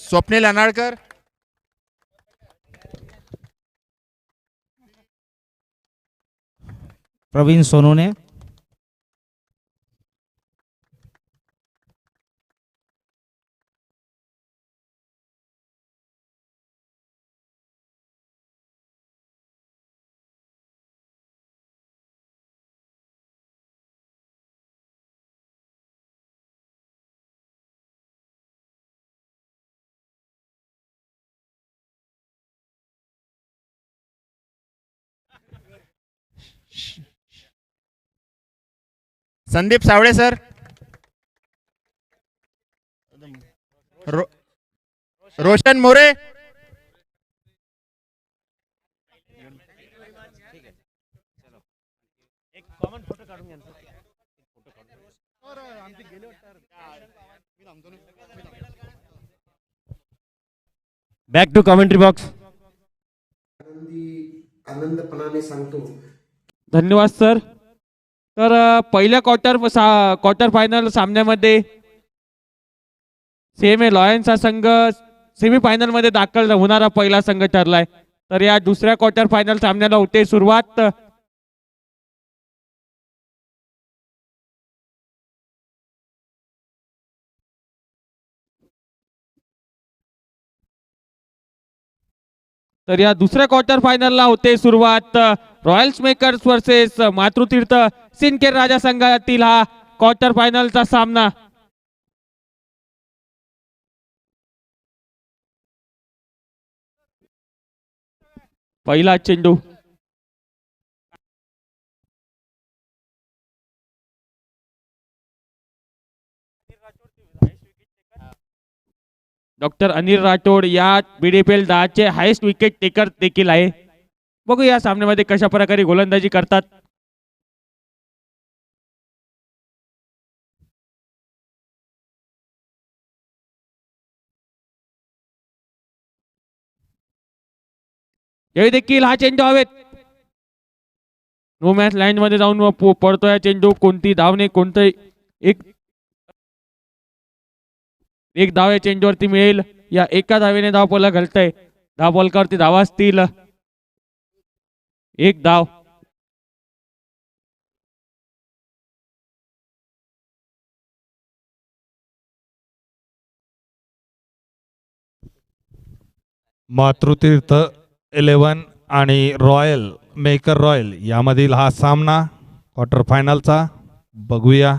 Swapnil Analkar, Praveen Sonone, Sandeep Savale sir, Roshan More, back to commentary box. आनंदपणाने सांगतो. धन्यवाद सर. तर पहिल्या क्वार्टर फायनल सामन्यामध्ये सेमी लॉयन्स हा संघ सेमीफायनल मध्ये दाखल होणारा पहिला संघ ठरलाय. तर या दुसऱ्या क्वार्टर फायनल सामन्याला होते सुरुवात. तर या दुसऱ्या क्वार्टर फायनलला होते सुरुवात. Royals makers versus Matrutirth Sindkhed Raja संघातील हा क्वार्टर फायनलचा सामना. पहिला चेंडू डॉक्टर अनिल राठोड या BDPL 10 चे हायेस्ट विकेट टेकर देखील आहे. बघू या सामन्यामध्ये कशा प्रकारे गोलंदाजी करतात. यावेळी देखील हा चेंडू हवेत. नो मॅच लाईन मध्ये जाऊन पडतोय चेंडू. कोणती धावणे कोणतं एक धाव या चेंडूवरती मिळेल. या एका धावेने धाव बोला घालतंय. धाव बॉलवरती धावा असतील. एक धाव. मातृतीर्थ 11 आणि रॉयल मेकर रॉयल यामधील हा सामना क्वार्टर फायनलचा. बघूया.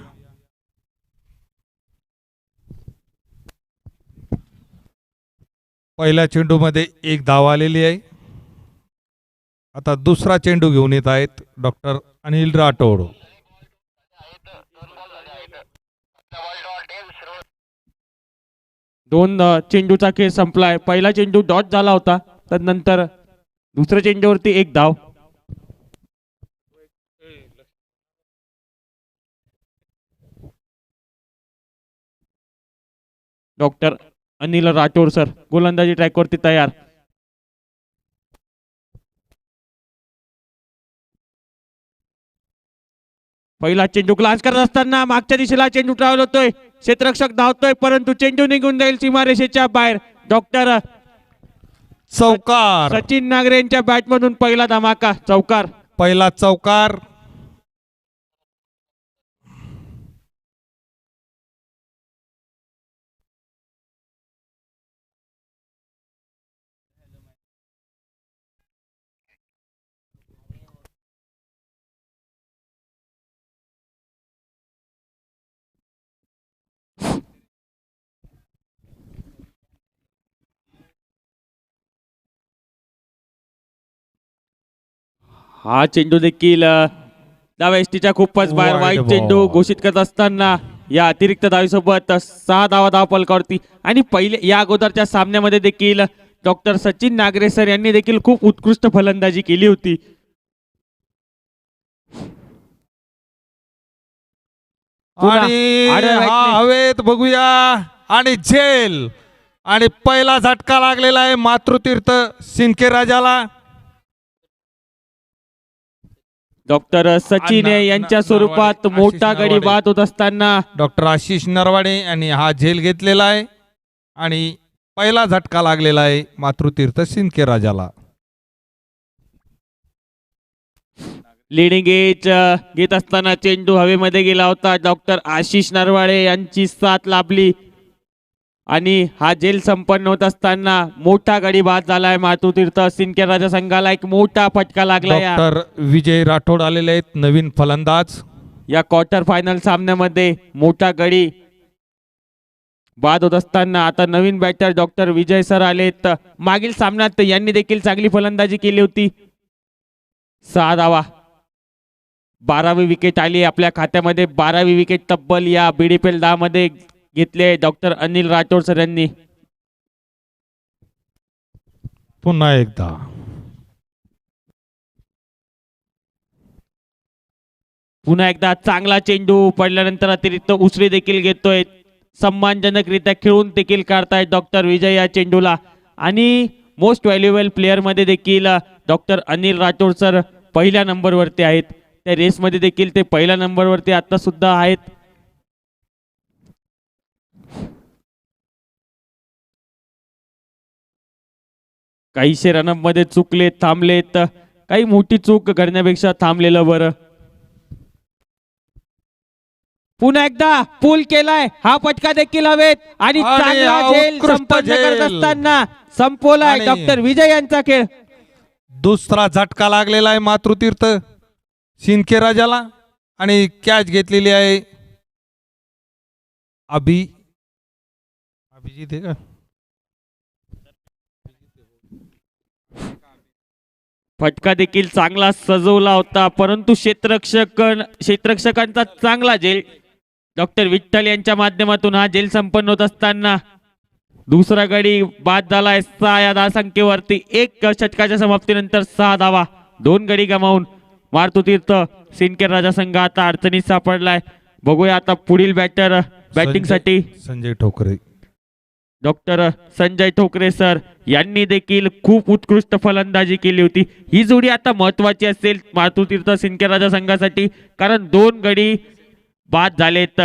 पहिल्या चेंडूमध्ये एक धाव आलेली आहे. आता दुसरा चेंडू घेऊन येत आहेत डॉक्टर अनिल राठोड. दोन चेंडूचा खेळ संपलाय. पहिला चेंडू डॉट झाला होता. तर नंतर दुसऱ्या चेंडूवरती एक धाव. डॉक्टर अनिल राठोड सर गोलंदाजी ट्रॅकवरती तयार. पहिला चेंडू ग्लास करत असताना मागच्या दिशेला चेंडू ट्रॅव्हल होतोय. क्षेत्ररक्षक धावतोय परंतु चेंडू निघून जाईल सीमारेषेच्या बाहेर. डॉक्टर चौकार. सचिन नागरे यांच्या बॅट मधून पहिला धमाका. चौकार. पहिला चौकार. हा चेंडू देखील डाव्या एसटीच्या खूपच बाहेर. वाईट चेंडू घोषित करत असताना या अतिरिक्त धावेसोबत 6 धावा धाव फलकावरती. आणि पहिले या अगोदरच्या सामन्यामध्ये देखील डॉक्टर सचिन नागरे सर यांनी देखील खूप उत्कृष्ट फलंदाजी केली होती. आणि हा हवेत. बघूया. आणि झेल. आणि पहिला झटका लागलेला आहे मातृतीर्थ सिंदखेड राजाला. डॉक्टर सचिन यांच्या स्वरूपात मोठा गडी बाद होत असताना डॉक्टर आशिष नरवाडे यांनी हा झेल घेतलेला आहे. आणि पहिला झटका लागलेला आहे मातृतीर्थ सिंदखेड राजाला. लिडिंग एज घेत असताना चेंडू हवेमध्ये गेला होता. डॉक्टर आशिष नरवाळे यांची साथ लाभली आणि हा झेल संपन्न होत असताना मोठा गडी बाद झालाय. मातृतीर्थ सिंदखेड राजा संघाला एक मोठा फटका लागला. डॉक्टर विजय राठोड आलेले आहेत नवीन फलंदाज. या क्वार्टर फायनल सामन्यामध्ये मोठा गडी बाद होत असताना आता नवीन बॅटर डॉक्टर विजय सर आलेत. मागील सामन्यात यांनी देखील चांगली फलंदाजी केली होती. 6 धावा, 12वी विकेट आली आपल्या खात्यामध्ये. 12वी विकेट तब्बल या बीडीपीएल 10 मध्ये घेतले डॉक्टर अनिल राठोड सर यांनी. पुन्हा एकदा चांगला चेंडू पडल्यानंतर अतिरिक्त उसळी देखील घेतोय. सन्मानजनकरित्या खेळून देखील काढतायत डॉक्टर विजय या चेंडूला. आणि मोस्ट व्हॅल्युएबल प्लेअर मध्ये देखील डॉक्टर अनिल राठोड सर पहिल्या नंबरवरती आहेत. त्या रेसमध्ये देखील ते पहिल्या नंबरवरती आता सुद्धा आहेत. काहीशे रनअप मध्ये चुकलेत, थांबलेत. काही मोठी चूक करण्यापेक्षा थांबलेलं बरं. पुन्हा एकदा पूल केलाय. हा फटका देखील हवेत आणि आणि चांगला झेल उत्कृष्ट संपन्न करत झेल. असताना संपवलाय आणि डॉक्टर विजय यांचा खेळ. दुसरा झटका लागलेला आहे मातृतीर्थ सिंदखेड राजाला आणि कॅच घेतलेली आहे अभिजित आहे का? फटका देखील चांगला सजवला होता परंतु क्षेत्ररक्षकांचा चांगला झेल डॉक्टर विठ्ठल यांच्या माध्यमातून हा झेल संपन्न होत असताना दुसरा गडी बाद झालाय. 6 या धावसंख्येवरती. एक षटकाच्या समाप्तीनंतर 6 धावा, 2 गडी गमावून मातृतीर्थ सिंदखेड राजा संघ आता अडचणीत सापडलाय. बघूया आता पुढील बॅटर बॅटिंग साठी संजय ठोकरे. डॉक्टर संजय ठोकरे सर यांनी देखील खूप उत्कृष्ट फलंदाजी केली होती. ही जोडी आता महत्वाची असेल मातृतीर्थ सिंदखेड राजा संघासाठी कारण 2 गडी बाद झालेत.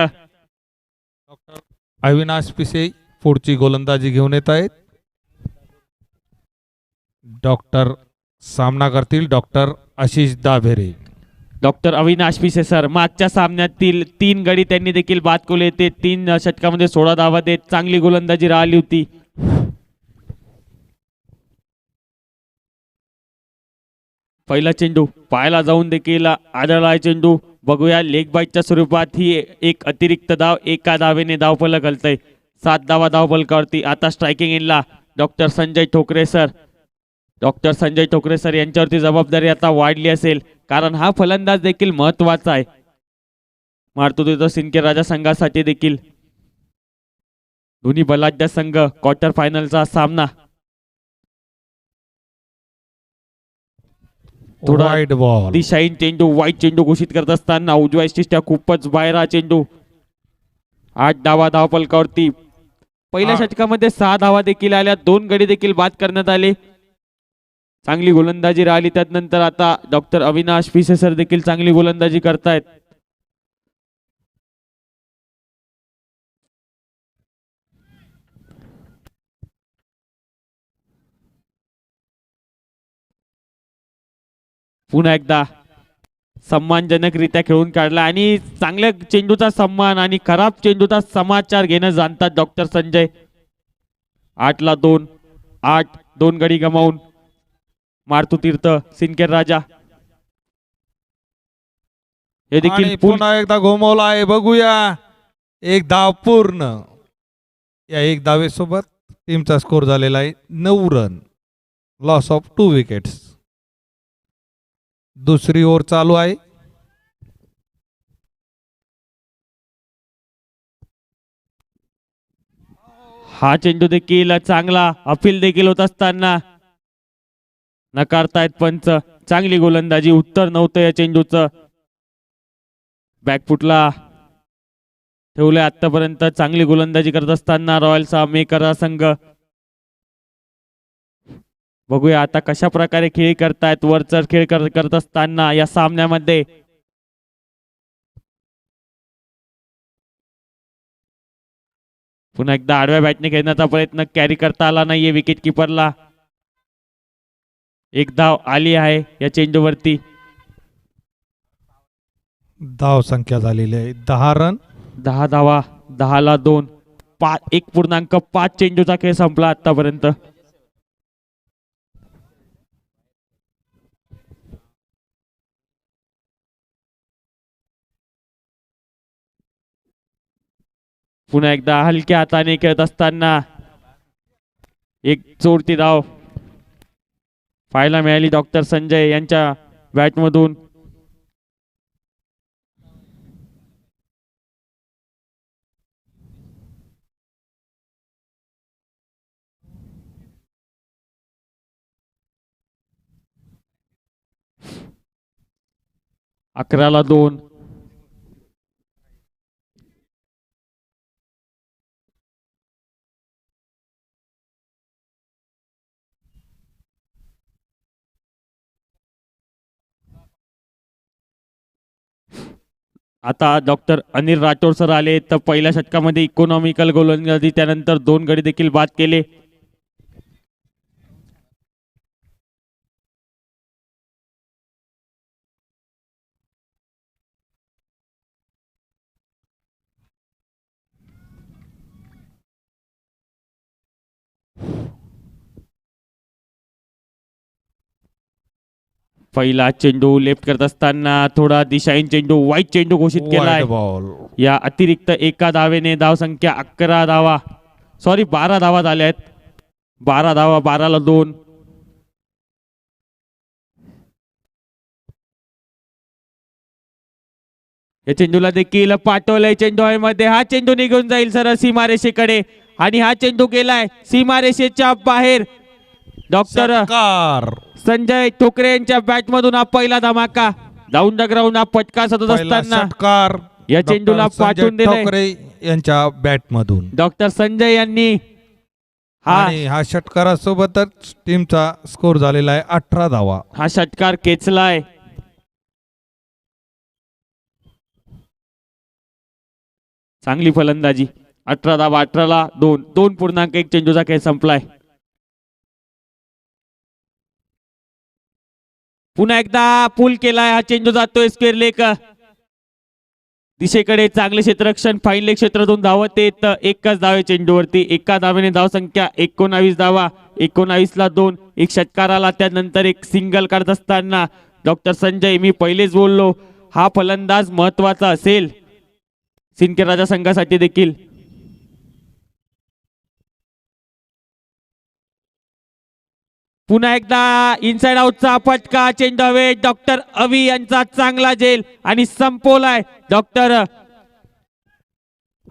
अविनाश पिसे पुढची गोलंदाजी घेऊन येत आहेत. डॉक्टर सामना करतील डॉक्टर आशिष दाभेरे. डॉक्टर अविनाश पिसे सर मागच्या सामन्यातील 3 गडी त्यांनी देखील बाद केले. ते 3 षटकामध्ये 16 धावा देत चांगली गोलंदाजी राहिली होती. पहिला चेंडू पायाला जाऊन देखील आदळला चेंडू. बघूया लेग बाईटच्या स्वरूपात ही एक अतिरिक्त धाव एका धावेने धावफलक हलतय. 7 धावा धावफलकावरती. आता स्ट्रायकिंग इनला doctor Sanjay Thokare sir. Doctor Sanjay Thokare sir यांच्यावरती जबाबदारी आता वाढली असेल कारण हा फलंदाज देखील महत्वाचा आहे मातृतीर्थ सिंदखेड राजा संघासाठी देखील. दोन्ही बलाढ्य संघ क्वार्टर फायनलचा सामना. थोडा वाईड बॉल. दिशाहीन चेंडू वाईट चेंडू घोषित करत असताना उजव्या इष्टिष्ट्या खूपच बाहेर हा चेंडू. 8 धावा धावफलकावरती. पहिल्या षटकामध्ये 6 धावा देखील आल्या. 2 गडी देखील बाद करण्यात आले. चांगली गोलंदाजी राहिली. त्यानंतर आता डॉक्टर अविनाश पिसे सर देखील चांगली गोलंदाजी करतायत. पुन्हा एकदा सन्मानजनकरित्या खेळून काढला आणि चांगल्या चेंडूचा सन्मान आणि खराब चेंडूचा समाचार घेणं जाणतात डॉक्टर संजय. 8 ला 2, 8, 2 गडी गमावून मातृतीर्थ सिंदखेड राजा हे देखील आणि पुन्हा एकदा घुमवला आहे. बघूया एक धाव पूर्ण. या एक धावेसोबत टीमचा स्कोर झालेला आहे 9 रन. Loss of 2 wickets. दुसरी ओव्हर चालू आहे. हा चेंडू देखील चांगला अपील देखील होत असताना नकारतायत पंच. चांगली गोलंदाजी. उत्तर नव्हतं या चेंडूचं. बॅकफुटला ठेवलंय आतापर्यंत. चांगली गोलंदाजी करत असताना रॉयल्सचा मेकर संघ. बघूया आता कशा प्रकारे खेळ करतायत. वरचढ खेळ करत असताना या सामन्यामध्ये पुन्हा एकदा आडव्या बॅटने खेळण्याचा प्रयत्न कॅरी करता आला नाहीये विकेट किपरला. एक धाव आली आहे या चेंडूवरती. धाव संख्या झालेली आहे 10 रन. 10 धावा, 10ला 2, 1.5 चेंडूचा खेळ संपला आतापर्यंत. पुन्हा एकदा हलक्या हाताने खेळत असताना एक जोडती धाव पाहायला मिळाली डॉक्टर संजय यांच्या बॅटमधून. अकराला 2. आता डॉक्टर अनिल राठोड सर आले तर पहिल्या षटकामध्ये इकॉनॉमिकल गोलंदाजी, त्यानंतर 2 गडी देखील बाद केले. पहिला चेंडू लेफ्ट करत असताना थोडा दिशाहीन चेंडू, वाईट चेंडू घोषित केलाय. Wide ball. या अतिरिक्त एका धावेने धाव संख्या 11 धावा, 12 धावा झाल्या आहेत. 12 धावा, 12ला 2. या चेंडूला देखील पाठवलंय चेंडू मध्ये. हा चेंडू निघून जाईल सरळ सीमारेषेकडे आणि हा चेंडू गेलाय सीमारेषेच्या बाहेर. डॉक्टर षटकार. संजय ठोकरे यांच्या बॅट मधून हा पहिला धमाका. डाऊन द ग्राउंड हा फटका सतत पहिला असताना षटकार या चेंडूला डॉक्टर संजय पाठवून दिले ठोकरे यांच्या बॅट मधून. डॉक्टर संजय यांनी. आणि हा षटकारासोबतच टीमचा स्कोर झालेला आहे 18 धावा. हा षटकार खेचलाय. चांगली फलंदाजी. 18 धावा, 18ला 2, 2.1 चेंडूचा खेळ संपलाय. पुन्हा एकदा पूल केलाय. हा चेंडू जातोय स्क्वेअर लेग दिशेकडे. चांगले क्षेत्ररक्षण, फाईन लेग क्षेत्रातून धावत येत एकच धावे चेंडूवरती. एका धावेने धाव संख्या 19 धावा, 19ला 2. एक षटकाराला त्यानंतर एक सिंगल काढत असताना डॉक्टर संजय, मी पहिलेच बोललो हा फलंदाज महत्वाचा असेल सिंदखेड राजा संघासाठी देखील. पुन्हा एकदा इनसाइड आउटचा फटका. चेंडू हवे. डॉक्टर अवी यांचा चांगला झेल आणि संपवलाय डॉक्टर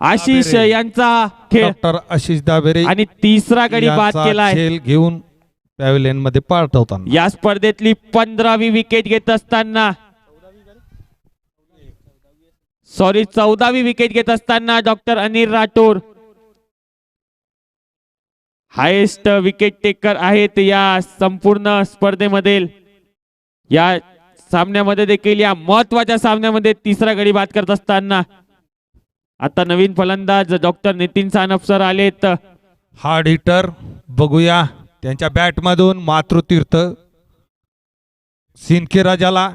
आशिष दाबेरे. यांचा खेळ. डॉक्टर आशिष दाबेरे आणि तिसरा गडी बाद यांचा केलाय. खेळ घेऊन पॅव्हलियन मध्ये पाठवताना. या स्पर्धेतली 15वी विकेट घेत असताना, 14वी विकेट घेत असताना doctor Anil Rathod highest wicket taker आहेत या संपूर्ण स्पर्धेमधील. या सामन्यामध्ये देखील, या महत्वाच्या सामन्यामध्ये तिसरा गडी बाद करत असताना आता नवीन फलंदाज डॉक्टर नितीन सानप सर आलेत. हार्ड हिटर बघूया त्यांच्या बॅट मधून. मातृतीर्थ सिंदखेड राजाला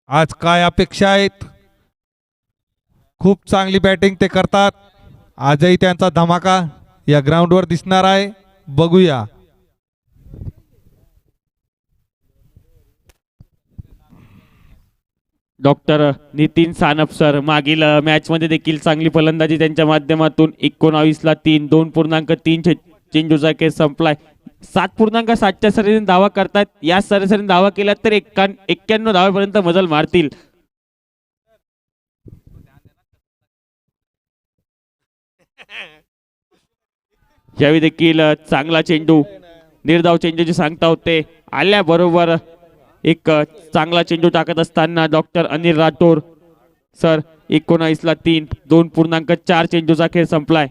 आज काय अपेक्षा आहेत? खूप चांगली बॅटिंग ते करतात. आजही त्यांचा धमाका या ग्राउंडवर दिसणार आहे. बघूया. डॉक्टर नितीन सानप सर मागील मॅच मध्ये देखील चांगली फलंदाजी त्यांच्या माध्यमातून. 19ला 3, 2.3 चेंडूचा खेळ संपलाय. 7.7च्या सरीने धावा करतात. या सरासरीने धावा केल्या तर 91 धावापर्यंत मजल मारतील. यावेळी देखील चांगला चेंडू, निर्धाव चेंडूची सांगता होते. आल्याबरोबर एक चांगला चेंडू टाकत असताना डॉक्टर अनिल राठोड सर. 19ला 3, 2.4 चेंडूचा खेळ संपलाय.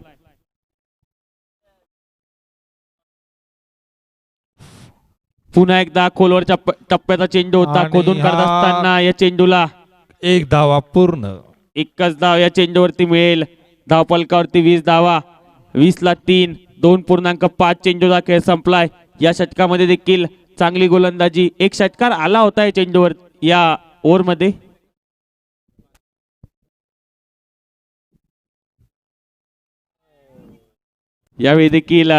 पुन्हा एकदा खोलवरच्या टप्प्याचा चेंडू होता. आणि खोदून करत असताना या चेंडूला 1 धावा पूर्ण. एकच धाव या चेंडूवरती मिळेल. धावफलकावरती 20 धावा. 20-3. 2.5 चेंडूचा खेळ संपलाय. या षटकामध्ये देखील चांगली गोलंदाजी. एक षटकार आला होता या चेंडूवर या ओव्हरमध्ये. यावेळी देखील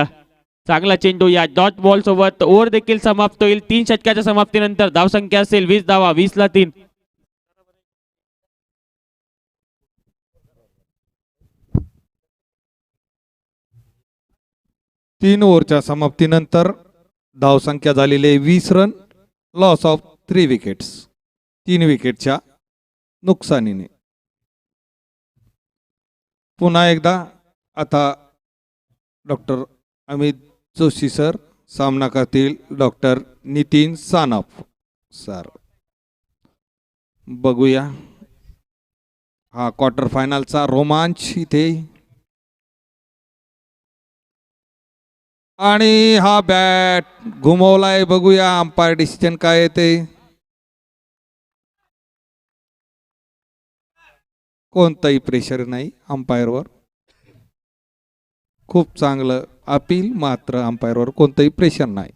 चांगला चेंडू. या डॉट बॉल सोबत ओव्हर देखील समाप्त होईल. 3 षटकाच्या समाप्तीनंतर धावसंख्या असेल 20 धावा. 20-3. 3 ओव्हरच्या समाप्तीनंतर धावसंख्या झालेली 20 रन. Loss of 3 wickets. 3 विकेटच्या नुकसानीने. पुन्हा एकदा आता डॉक्टर अमित जोशी सर सामना करतील डॉक्टर नितीन सानप सर. बघूया हा क्वार्टर फायनलचा रोमांच इथे. आणि हा बॅट घुमवलाय. बघूया अंपायर डिसिजन काय येते. कोणताही प्रेशर नाही अंपायरवर. खूप चांगलं अपील. मात्र अंपायरवर कोणतंही प्रेशर नाही.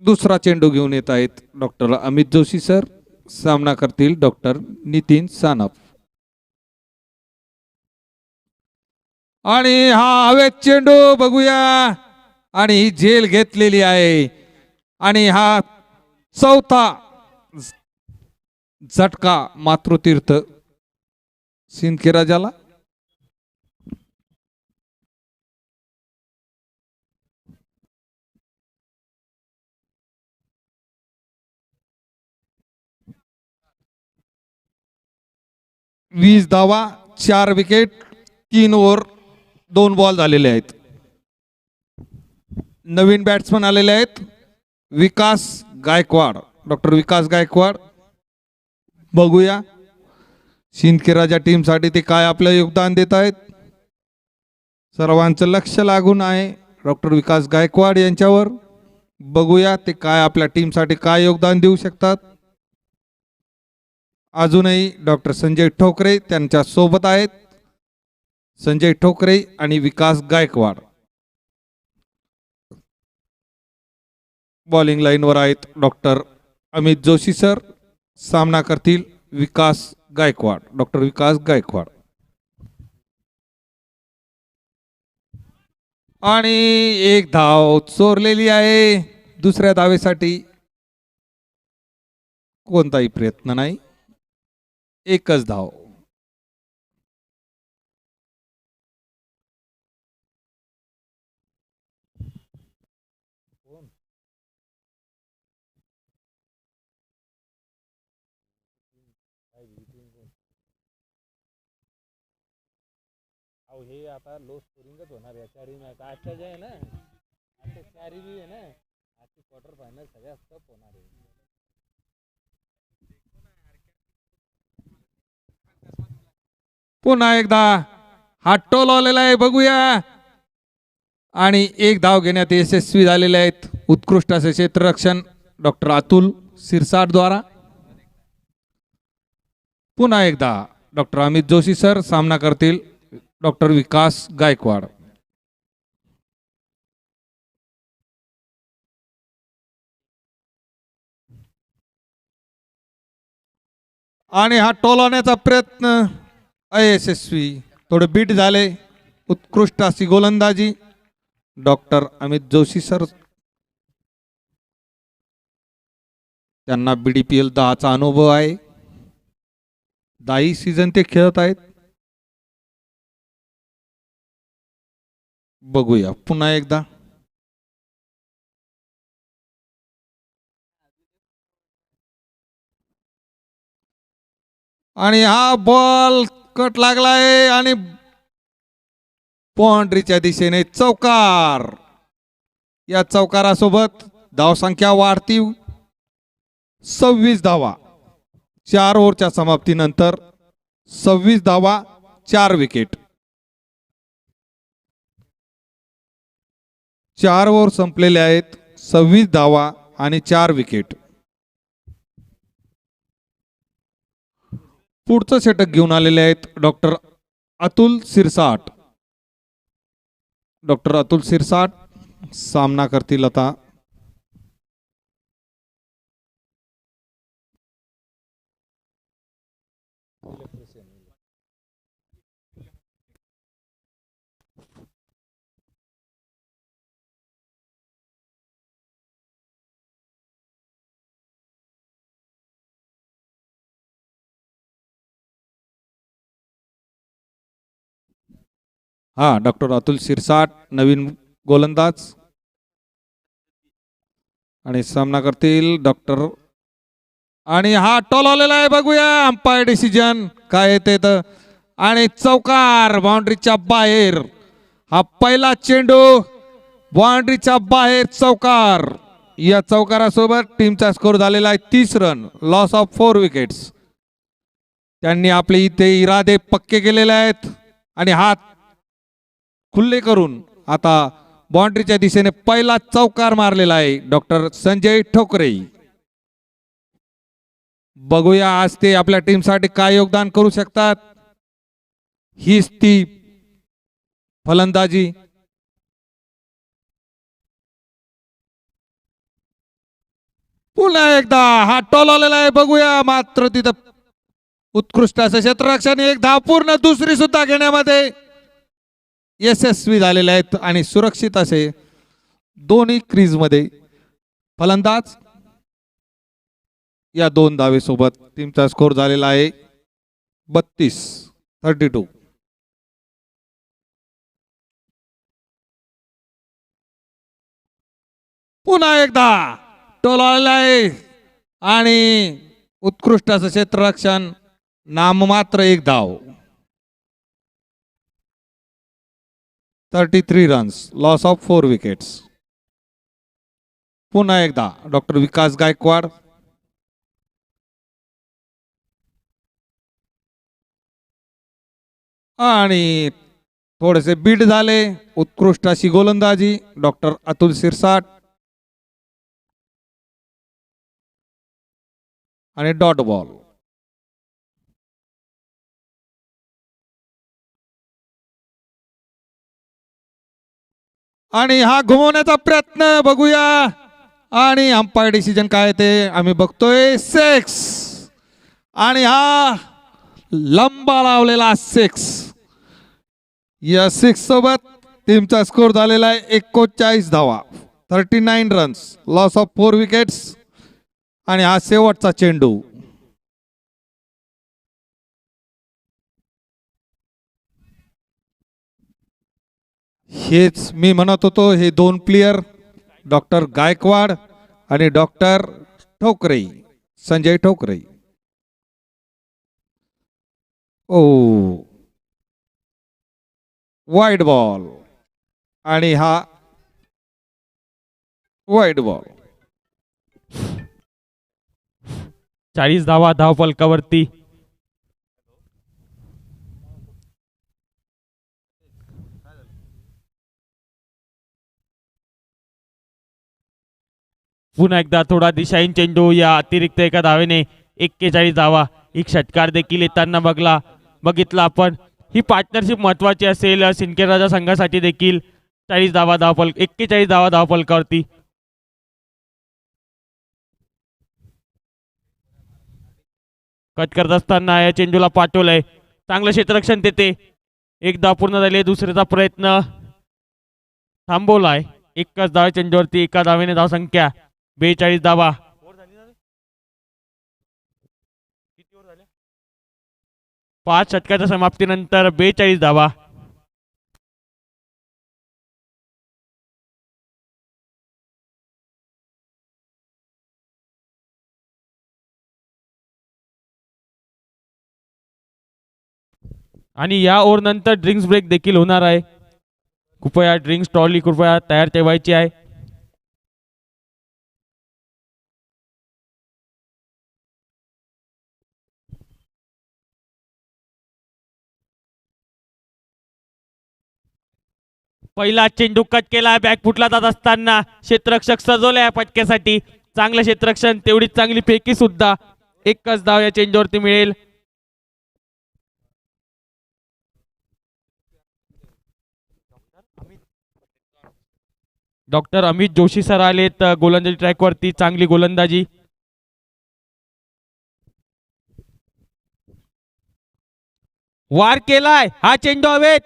दुसरा चेंडू घेऊन येत आहेत डॉक्टर अमित जोशी सर. सामना करतील डॉक्टर नितीन सानप. आणि हा हवेत चेंडू. बघूया. आणि ही झेल घेतलेली आहे. आणि हा चौथा झटका मातृतीर्थ सिंदखेड. 20 धावा. 4 विकेट. 3 ओव्हर 2 बॉल झालेले आहेत. नवीन बॅट्समन आलेले आहेत. विकास गायकवाड. डॉक्टर विकास गायकवाड. बघूया सिंदखेडच्या टीमसाठी ते काय आपलं योगदान देत आहेत. सर्वांचं लक्ष लागून आहे डॉक्टर विकास गायकवाड यांच्यावर. बघूया ते काय आपल्या टीमसाठी काय योगदान देऊ शकतात. अजूनही डॉक्टर संजय ठोकरे त्यांच्या सोबत आहेत. संजय ठोकरे आणि विकास गायकवाड बॉलिंग लाईनवर आहेत. डॉक्टर अमित जोशी सर सामना करतील विकास गायकवाड. डॉक्टर विकास गायकवाड. आणि एक धाव चोरलेली आहे. दुसऱ्या धावेसाठी कोणताही प्रयत्न नाही. एकच धाव. हे आता लो स्कोरिंगच होणार याच्या आजच्या जे आहे ना आता चारी बी आहे ना आजची क्वार्टर फायनल सगळ्यात टफ होणार आहे. पुन्हा एकदा हा टोल आलेला आहे. बघूया. आणि एक धाव घेण्यात यशस्वी झालेले आहेत. उत्कृष्ट असे क्षेत्ररक्षण डॉक्टर अतुल सिरसाट द्वारा. पुन्हा एकदा डॉक्टर अमित जोशी सर सामना करतील डॉक्टर विकास गायकवाड. आणि हा टोलवण्याचा प्रयत्न अयशस्वी. थोडे बीट झाले. उत्कृष्ट अशी गोलंदाजी डॉक्टर अमित जोशी सर. त्यांना BDPL 10चा अनुभव आहे. 10 सीझन ते खेळत आहेत. बघूया पुन्हा एकदा. आणि हा बॉल कट लागलाय आणि बाउंड्रीच्या दिशेने चौकार. या चौकारासोबत धावसंख्या वाढती. 26 धावा. 4 ओव्हरच्या समाप्तीनंतर 26 धावा. 4 विकेट. 4 ओव्हर संपलेले आहेत. 26 धावा आणि 4 विकेट. पुढचं षटक घेऊन आलेले आहेत डॉक्टर अतुल सिरसाट. डॉक्टर अतुल सिरसाट सामना करतील आता. हा डॉक्टर अतुल सिरसाट नवीन गोलंदाज आणि सामना करतील डॉक्टर. आणि हा टॉल आलेला आहे, बघूया अंपायर डिसिजन काय येते तर. आणि चौकार बाउंड्रीच्या बाहेर. हा पहिला चेंडू बाउंड्रीच्या बाहेर चौकार. या चौकारासोबत टीमचा स्कोर झालेला आहे 30 रन. Loss of 4 wickets. त्यांनी आपले इथे इरादे पक्के केलेले आहेत आणि हात खुल्ले करून आता बाउंड्रीच्या दिशेने पहिला चौकार मारलेला आहे डॉक्टर संजय ठोकरे. बघूया आज ते आपल्या टीमसाठी काय योगदान करू शकतात. हीच ती फलंदाजी. पुन्हा एकदा हा टॉल आलेला आहे, बघूया. मात्र तिथं उत्कृष्ट असं क्षेत्ररक्षण. एक धाव पूर्ण, दुसरी सुद्धा घेण्यामध्ये यशस्वी झालेले आहेत आणि सुरक्षित असे दोन्ही क्रीज मध्ये फलंदाज. या 2 धावेसोबत टीमचा स्कोर झालेला आहे 32. पुन्हा एकदा टोल आलेला आहे आणि उत्कृष्ट असं क्षेत्ररक्षण. नाममात्र एक धाव. 33 रन्स. Loss of 4 wickets. पुन्हा एकदा डॉक्टर विकास गायकवाड. आणि थोडेसे बीट झाले. उत्कृष्ट अशी गोलंदाजी डॉक्टर अतुल सिरसाट. आणि डॉट बॉल. आणि हा घुमवण्याचा प्रयत्न, बघूया. आणि अंपायर डिसिजन काय ते आम्ही बघतोय. 6. आणि हा लंबा लावलेला 6. या 6 सोबत टीमचा स्कोर झालेला आहे 39 धावा. 39 रन्स. Loss of 4 wickets. आणि हा शेवटचा चेंडू. हेच मी म्हणत होतो, हे 2 प्लेयर डॉक्टर गायकवाड आणि डॉक्टर ठोकरे, संजय ठोकरे. ओ वाईड बॉल. आणि हा वाईड बॉल. 40 धावा धावफलकावरती. पुन्हा एकदा थोडा दिशाहीन चेंडू. या अतिरिक्त एका धावेने 41 धावा. एक षटकार देखील येताना बघितला आपण. ही पार्टनरशिप महत्वाची असेल सिंदखेड राजा संघासाठी देखील. 41 धावा धावफलकावरती. कट करत असताना या चेंडूला पाठवलंय. चांगलं क्षेत्ररक्षण तेथे. एक धाव पूर्ण झाली. दुसऱ्याचा प्रयत्न थांबवलाय. एकच धाव चेंडूवरती. एका धावेने धावसंख्या 42 धावा. 5 षटकाच्या समाप्तीनंतर 42 धावा. आणि या ओव्हर नंतर ड्रिंक्स ब्रेक देखील होणार आहे. कृपया ड्रिंक्स ट्रॉली कृपया तयार ठेवायची आहे. पहिला चेंडू कट केला. बॅक फुटला जात असताना क्षेत्ररक्षक सजवल्या फटक्यासाठी. चांगलं क्षेत्ररक्षण, तेवढीच चांगली फेकी सुद्धा. एकच धाव या चेंडूवरती मिळेल. डॉक्टर अमित जोशी सर आलेत गोलंदाजी ट्रॅकवरती. चांगली गोलंदाजी. वार केलाय, हा चेंडू हवेत.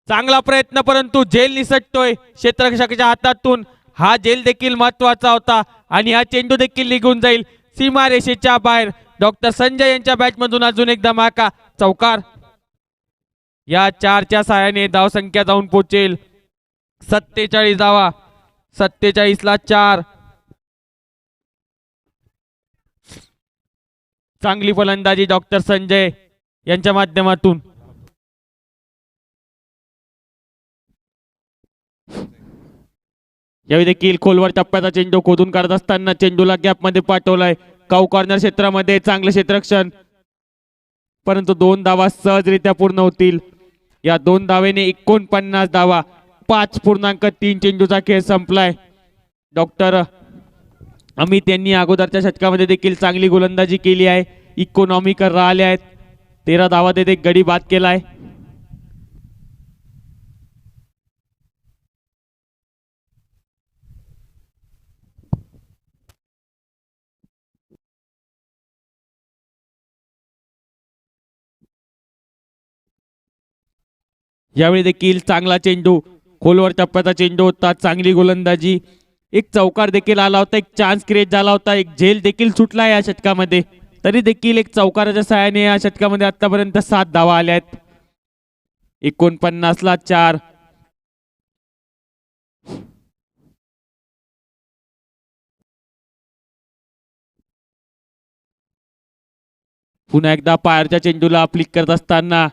चांगला प्रयत्न परंतु झेल निसटतोय क्षेत्ररक्षकाच्या हातातून. हा झेल देखील महत्वाचा होता आणि हा चेंडू देखील निघून जाईल सीमारेषेच्या बाहेर. डॉक्टर संजय यांच्या बॅट मधून अजून एक धमाका. चौकार. या 4च्या साहाय्याने धावसंख्या जाऊन पोहोचेल 47 धावा. 47ला 4. चांगली फलंदाजी डॉक्टर संजय यांच्या माध्यमातून. यावेळी देखील खोलवर टप्प्याचा चेंडू खोदून काढत असताना चेंडूला गॅप मध्ये पाठवलाय. काऊ कॉर्नर क्षेत्रामध्ये चांगले क्षेत्ररक्षण, परंतु 2 धावा सहजरित्या पूर्ण होतील. या 2 धावेने 49 धावा. 5.3 चेंडूचा खेळ संपलाय. डॉक्टर अमित यांनी अगोदरच्या षटकामध्ये देखील चांगली गोलंदाजी केली आहे. इकॉनॉमिकल राहिले आहेत. 13 धावा देत एक गडी बाद केलाय. यावेळी देखील चांगला चेंडू, खोलवर टप्प्याचा चेंडू होता. चांगली गोलंदाजी. एक चौकार देखील आला होता. एक चान्स क्रिएट झाला होता. एक झेल देखील सुटला या षटकामध्ये. तरी देखील एक चौकाराच्या सहाय्याने या षटकामध्ये आतापर्यंत 7 धावा आल्या आहेत. 49ला 4. पुन्हा एकदा पायरच्या चेंडूला फ्लिक करत असताना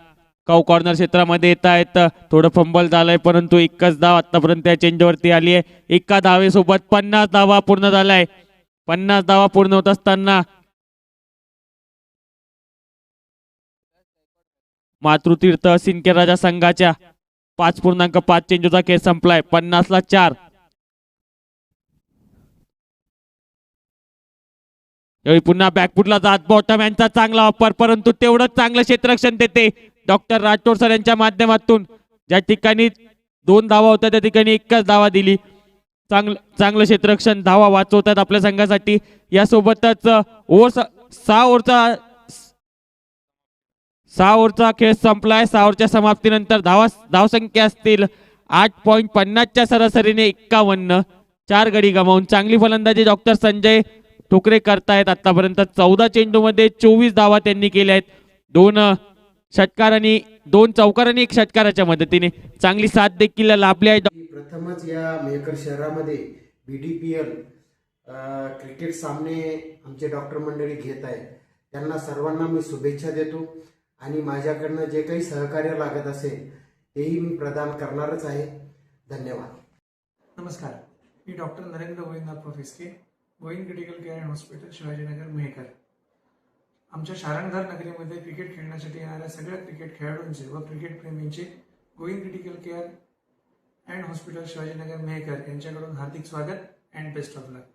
काऊ कॉर्नर क्षेत्रामध्ये येत आहेत. थोडं फंबल झालंय परंतु एकच धाव आतापर्यंत या चेंडूवरती आली आहे. एका धावेसोबत 50 धावा पूर्ण झालाय. 50 धावा पूर्ण होत असताना मातृतीर्थ सिंदखेडराजा संघाच्या 5.5 चेंडूचा खेळ संपलाय. 50ला 4. यावेळी पुन्हा बॅकफुटला जात बॉटम यांचा चांगला वापर, परंतु तेवढंच चांगलं क्षेत्ररक्षण देते डॉक्टर राठोड सर यांच्या माध्यमातून. ज्या ठिकाणी 2 धावा होत्या त्या ठिकाणी एकच धावा दिली. चांगलं क्षेत्ररक्षण, धावा वाचवतात आपल्या संघासाठी. यासोबतच 6 ओव्हरचा खेळ संपलाय. 6 ओव्हरच्या समाप्तीनंतर धावसंख्या असतील 8.50च्या सरासरीने 51. 4 गडी गमावून चांगली फलंदाजी डॉक्टर संजय ठोकरे करतायत. आतापर्यंत 14 चेंडूमध्ये 24 धावा त्यांनी केल्या आहेत. 2 षटकार आणि 2 चौकार आणि 1 षटकाराच्या मदतीने चांगली साथ देखील लाभली आहे. प्रथमच या मेहकर शहरामध्ये BDPL क्रिकेट सामने आमचे डॉक्टर मंडळी घेत आहे. त्यांना सर्वांना मी शुभेच्छा देतो आणि माझ्याकडनं जे काही सहकार्य लागत असेल तेही मी प्रदान करणारच आहे. धन्यवाद. नमस्कार, मी डॉक्टर नरेंद्र गोविंदनाथ प्रोफेसके, Govind critical care and hospital Shivajinagar Mehkar. आमच्या शारणघर नगरीमध्ये क्रिकेट खेळण्यासाठी येणाऱ्या सगळ्या क्रिकेट खेळाडूंचे व क्रिकेट प्रेमींचे Govind critical care and hospital Shivajinagar Mehkar यांच्याकडून हार्दिक स्वागत अँड बेस्ट ऑफ लक.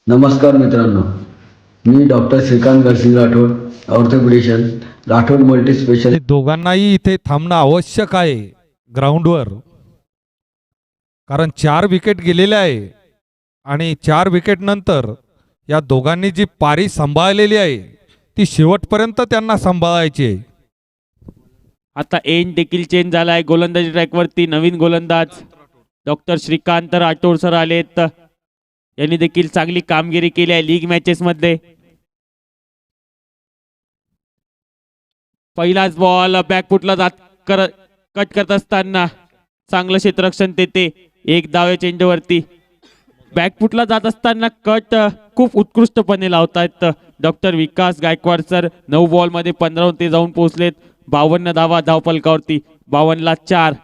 नमस्कार मित्रांनो, मी doctor Shrikant Garsing Rathod, orthopedician, Rathod multi special दोघांनाही इथे थांबणं आवश्यक आहे ग्राउंडवर, कारण 4 विकेट गेलेले आहे आणि 4 विकेट नंतर या दोघांनी जी पारी सांभाळलेली आहे ती शेवटपर्यंत त्यांना सांभाळायची आहे. आता एंड देखील चेंज झालाय. गोलंदाजी ट्रॅकवरती नवीन गोलंदाज डॉक्टर श्रीकांत राठोड सर आलेत. यांनी देखील चांगली कामगिरी केली आहे लीग मॅचेस मध्ये. पहिलाच बॉल बॅकफुटला कट करत असताना चांगलं क्षेत्ररक्षण तेथे. एक धाव चेंडूवरती. बॅकफुटला जात असताना कट खूप उत्कृष्टपणे लावतायत डॉक्टर विकास गायकवाड सर. 9 बॉल मध्ये 15 ते जाऊन पोहोचलेत. 52 धावा धावफलकावरती. 52ला 4.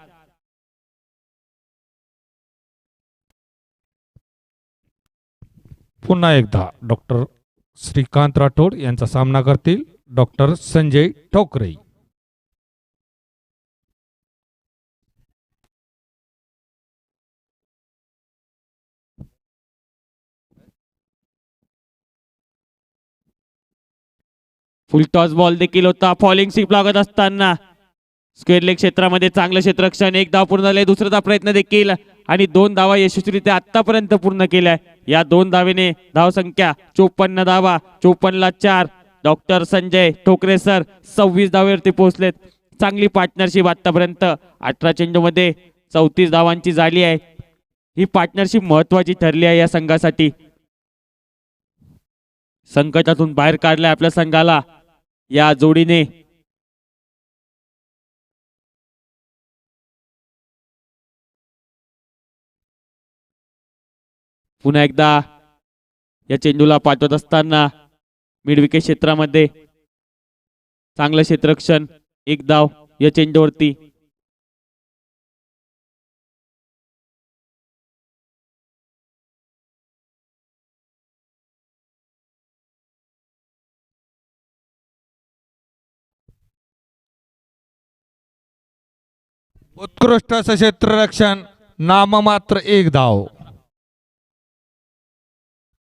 पुन्हा एकदा डॉक्टर श्रीकांत राठोड यांचा सामना करतील doctor Sanjay Thokare. Full toss ball देखील होता. फॉलिंग स्वीप लागत असताना स्क्वेअर लेग क्षेत्रामध्ये चांगलं क्षेत्ररक्षण. 1 धाव पूर्ण झाले. दुसरा प्रयत्न देखील आणि 2 धावा यशस्वीरित्या आतापर्यंत पूर्ण केल्या. या 2 धावेने धावसंख्या 54 धावा. 54ला 4. डॉक्टर संजय ठोकरे सर 26 धावेवरती पोहोचलेत. चांगली पार्टनरशिप आतापर्यंत. 18 चेंडूमध्ये 34 धावांची झाली आहे. ही पार्टनरशिप महत्वाची ठरली आहे या संघासाठी. संकटातून बाहेर काढलाय आपल्या संघाला या जोडीने. पुन्हा एकदा या चेंडूला पाठवत असताना मिड विकेट क्षेत्रामध्ये चांगलं क्षेत्ररक्षण. 1 धाव या चेंडूवरती. उत्कृष्ट असं क्षेत्ररक्षण. नाममात्र 1 धाव.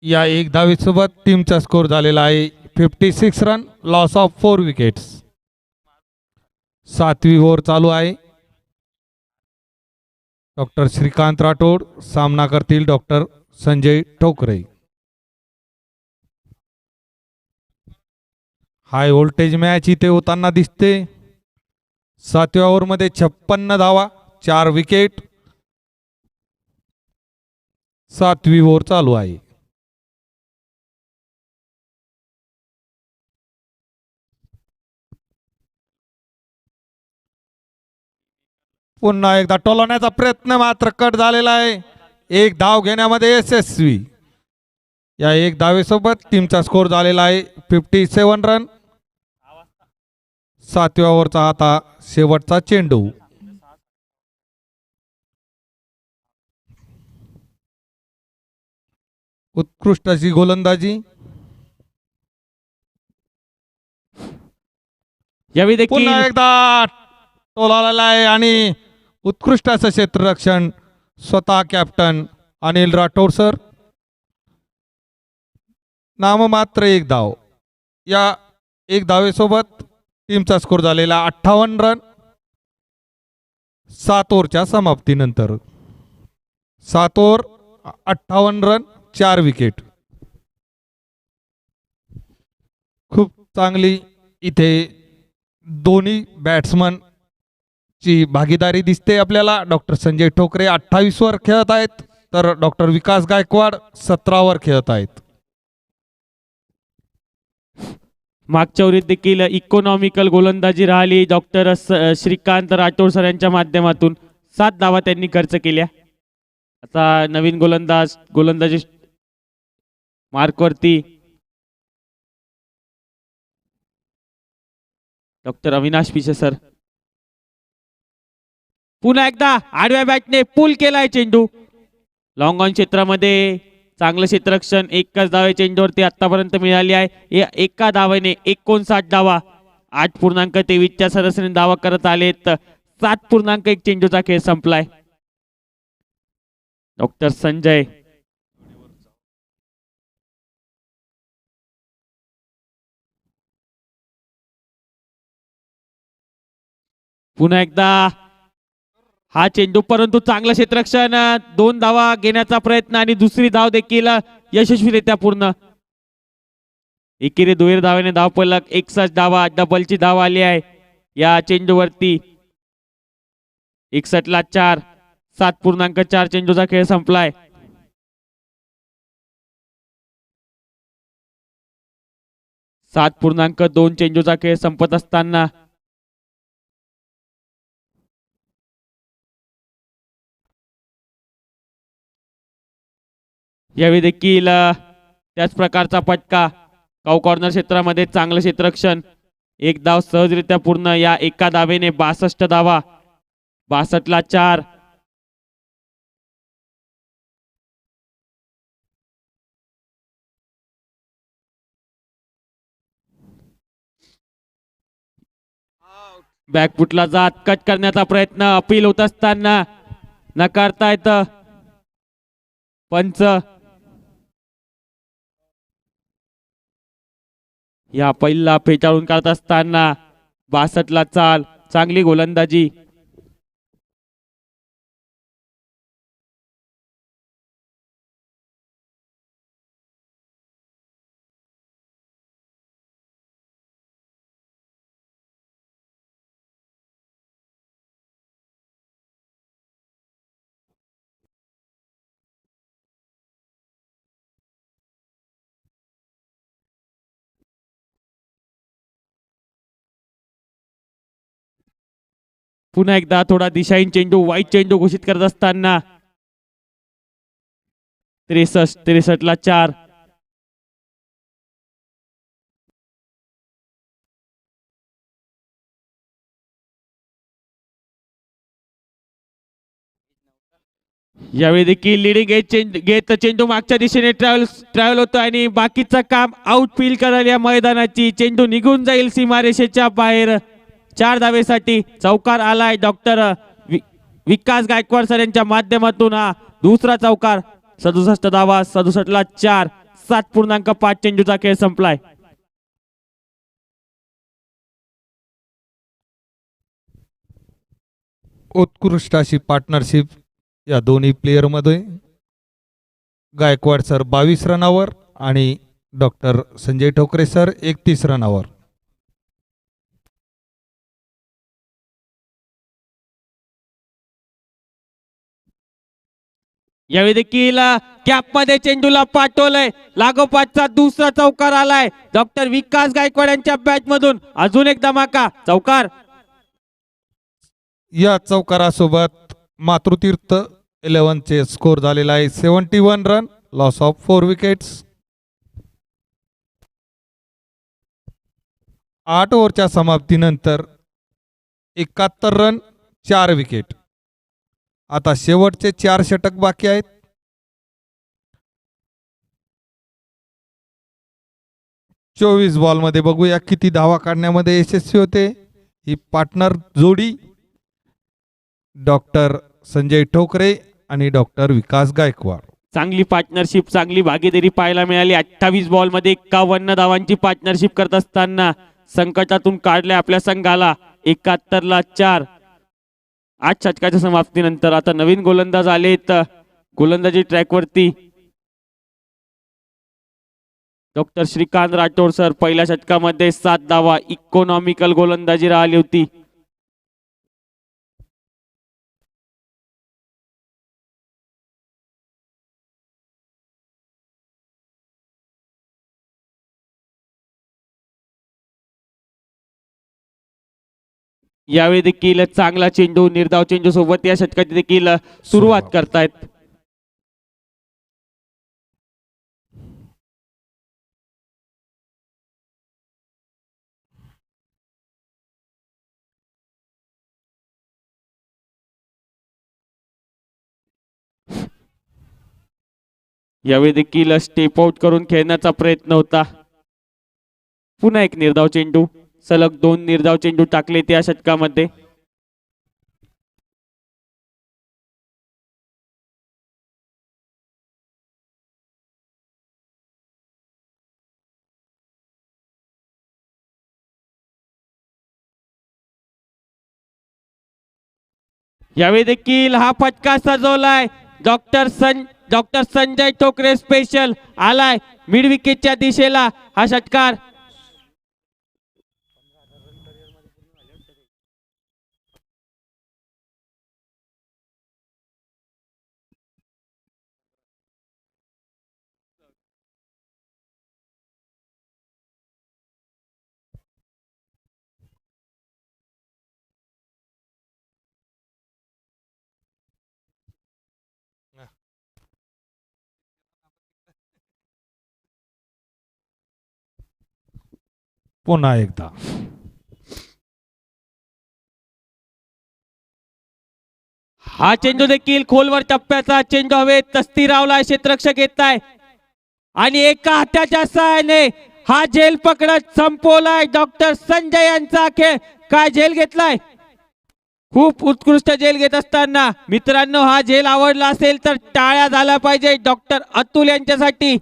या 1 धावेसोबत टीमचा स्कोर झालेला आहे 56 रन. Loss of 4 wickets. 7वी ओव्हर चालू आहे. डॉक्टर श्रीकांत राठोड सामना करतील doctor Sanjay Thokare. High voltage match इथे होताना दिसते. 7व्या ओव्हरमध्ये 56 धावा 4 विकेट. 7वी ओव्हर चालू आहे. पुन्हा एकदा टोलवण्याचा प्रयत्न मात्र कट झालेला आहे. 1 धाव घेण्यामध्ये यशस्वी. या 1 धावेसोबत टीमचा स्कोर झालेला आहे 57 रन. 7व्या ओव्हरचा आता शेवटचा चेंडू. उत्कृष्ट अशी गोलंदाजी. यावेळी देखील पुन्हा एकदा टोलाला आहे आणि उत्कृष्ट असं क्षेत्ररक्षण स्वतः कॅप्टन अनिल राठोड सर. नाममात्र 1 धाव. या 1 धावेसोबत टीमचा स्कोर झालेला 58 रन. 7 ओव्हरच्या समाप्तीनंतर. 7 ओव्हर 58 रन 4 विकेट. खूप चांगली इथे दोन्ही बॅट्समन ची भागीदारी दिसते आपल्याला. डॉक्टर संजय ठोकरे 28 वर खेळत आहेत तर डॉक्टर विकास गायकवाड 17 वर खेळत आहेत. मागच्या ओव्हरीत देखील इकॉनॉमिकल गोलंदाजी राहिली डॉक्टर श्रीकांत राठोड सर यांच्या माध्यमातून. 7 धावा त्यांनी खर्च केल्या. आता नवीन गोलंदाजी मार्कवरती डॉक्टर अविनाश पिशे सर. पुन्हा एकदा आडव्या बॅटने पुल केलाय चेंडू. लॉंग ऑन क्षेत्रामध्ये चांगलं क्षेत्ररक्षण. 1च धाव चेंडूवरती आतापर्यंत मिळाली आहे. एका धावेने 59 धावा. 8.23च्या सरासरीने धावा करत आलेत. 7.1 चेंडूचा खेळ संपलाय. डॉक्टर संजय पुन्हा एकदा हा चेंडू, परंतु चांगलं क्षेत्ररक्षण, 2 धावा घेण्याचा प्रयत्न आणि दुसरी धाव देखील यशस्वीरित्या पूर्ण. एकेरी दुहेरी धावेने धाव फलक 61 धावा, डबलची धाव आली आहे या चेंडूवरती. 61 ला 4, 7.4 चेंडूचा खेळ संपलाय. सात पूर्णांक 2 चेंडूचा खेळ संपत असताना यावेळी देखील त्याच प्रकारचा फटका. काऊ कॉर्नर क्षेत्रामध्ये चांगलं क्षेत्ररक्षण, 1 धाव सहजरित्या पूर्ण या एका धावेने. 62 धावा, 62 ला 4. बॅकफुटला जात कट करण्याचा प्रयत्न, अपील होत असताना नकारता येतं. पंच या पहिला फेटाळून काढत असताना 62 ला चाल, चांगली गोलंदाजी. पुन्हा एकदा थोडा दिशाहीन चेंडू, वाईट चेंडू घोषित करत असताना 63 ला 4. यावेळी देखील लिडिंग घेत चेंडू मागच्या दिशेने ट्रॅव्हल होतो आणि बाकीचं काम आउटफील्ड करेल या मैदानाची. चेंडू निघून जाईल सीमारेषेच्या बाहेर. 4 धावेसाठी चौकार आलाय डॉक्टर विकास गायकवाड सर यांच्या माध्यमातून. हा दुसरा चौकार. 67 धावा, 67 ला 4, 7.5 चेंडूचा खेळ संपलाय. उत्कृष्ट अशी पार्टनरशिप या दोन्ही प्लेयर मध्ये. गायकवाड सर 22 रनावर आणि डॉक्टर संजय ठोकरे सर 31 रनावर. यावेळी देखील कॅप मध्ये चेंडूला पाठवलंय. लागोपाठचा दुसरा चौकार आलाय डॉक्टर विकास गायकवाड यांच्या बॅट मधून. अजून एक धमाका चौकार. या चौकारासोबत मातृतीर्थ 11 चे स्कोर झालेला आहे 71 रन, लॉस ऑफ 4 विकेट्स. 8 ओव्हरच्या समाप्तीनंतर 71 रन, 4 विकेट. आता शेवटचे 4 षटक बाकी आहेत. चोवीस बॉल मध्ये बघूया किती धावा काढण्यामध्ये यशस्वी होते ही पार्टनर जोडी डॉक्टर संजय ठोकरे आणि डॉक्टर विकास गायकवाड. चांगली पार्टनरशिप, चांगली भागीदारी पाहायला मिळाली. 28 बॉल मध्ये 51 धावांची पार्टनरशिप करत असताना संकटातून काढले आपल्या संघाला. 71 ला 4. 8 षटकाच्या समाप्तीनंतर आता नवीन गोलंदाज आलेत गोलंदाजी ट्रॅकवरती. Doctor Shrikant Rathod sir. पहिल्या षटकामध्ये 7 धावा, इकॉनॉमिकल गोलंदाजी राहिली होती. यावेळी देखील चांगला चेंडू, निर्धाव चेंडू सोबत या षटकाची देखील सुरुवात करतायत. यावेळी देखील स्टेप आउट करून खेळण्याचा प्रयत्न होता. पुन्हा एक निर्धाव चेंडू. सलग 2 निर्धाव चेंडू टाकले त्या षटकामध्ये. यावेळी देखील हा फटका सजवलाय डॉक्टर संजय ठोकरे स्पेशल आलाय मिड विकेटच्या दिशेला हा षटकार. पुन्हा एकदा हा चेंडू देखील खोलवर टप्प्याचा चेंडू हवेत स्थिरावलाय क्षेत्ररक्षक येत आहे आणि एका हाताच्या सहाय्याने हा झेल पकडत संपवलाय डॉक्टर संजय यांचा खेळ. काय झेल घेतलाय, खूप उत्कृष्ट झेल घेत असताना मित्रांनो हा झेल आवडला असेल तर टाळ्या झाल्या पाहिजे डॉक्टर अतुल यांच्यासाठी.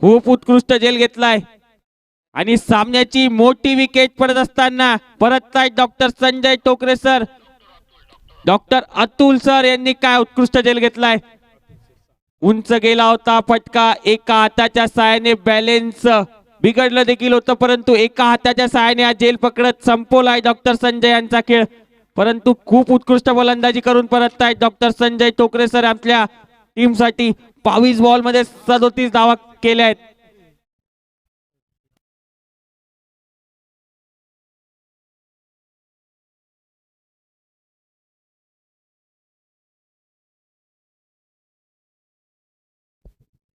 खूप उत्कृष्ट झेल घेतलाय आणि सामन्याची मोठी विकेट पडत असताना परत डॉक्टर संजय टोकरे सर, डॉक्टर अतुल सर यांनी काय उत्कृष्ट झेल घेतलाय. उंच गेला होता फटका, एका हाताच्या साहाय्याने बॅलेन्स बिघडलं देखील होतं परंतु एका हाताच्या साहाय्याने हा झेल पकडत संपवलाय डॉक्टर संजय यांचा खेळ. परंतु खूप उत्कृष्ट गोलंदाजी करून परत डॉक्टर संजय टोकरे सर आपल्या टीमसाठी 22 बॉल मध्ये 37 धावा केल्या आहेत.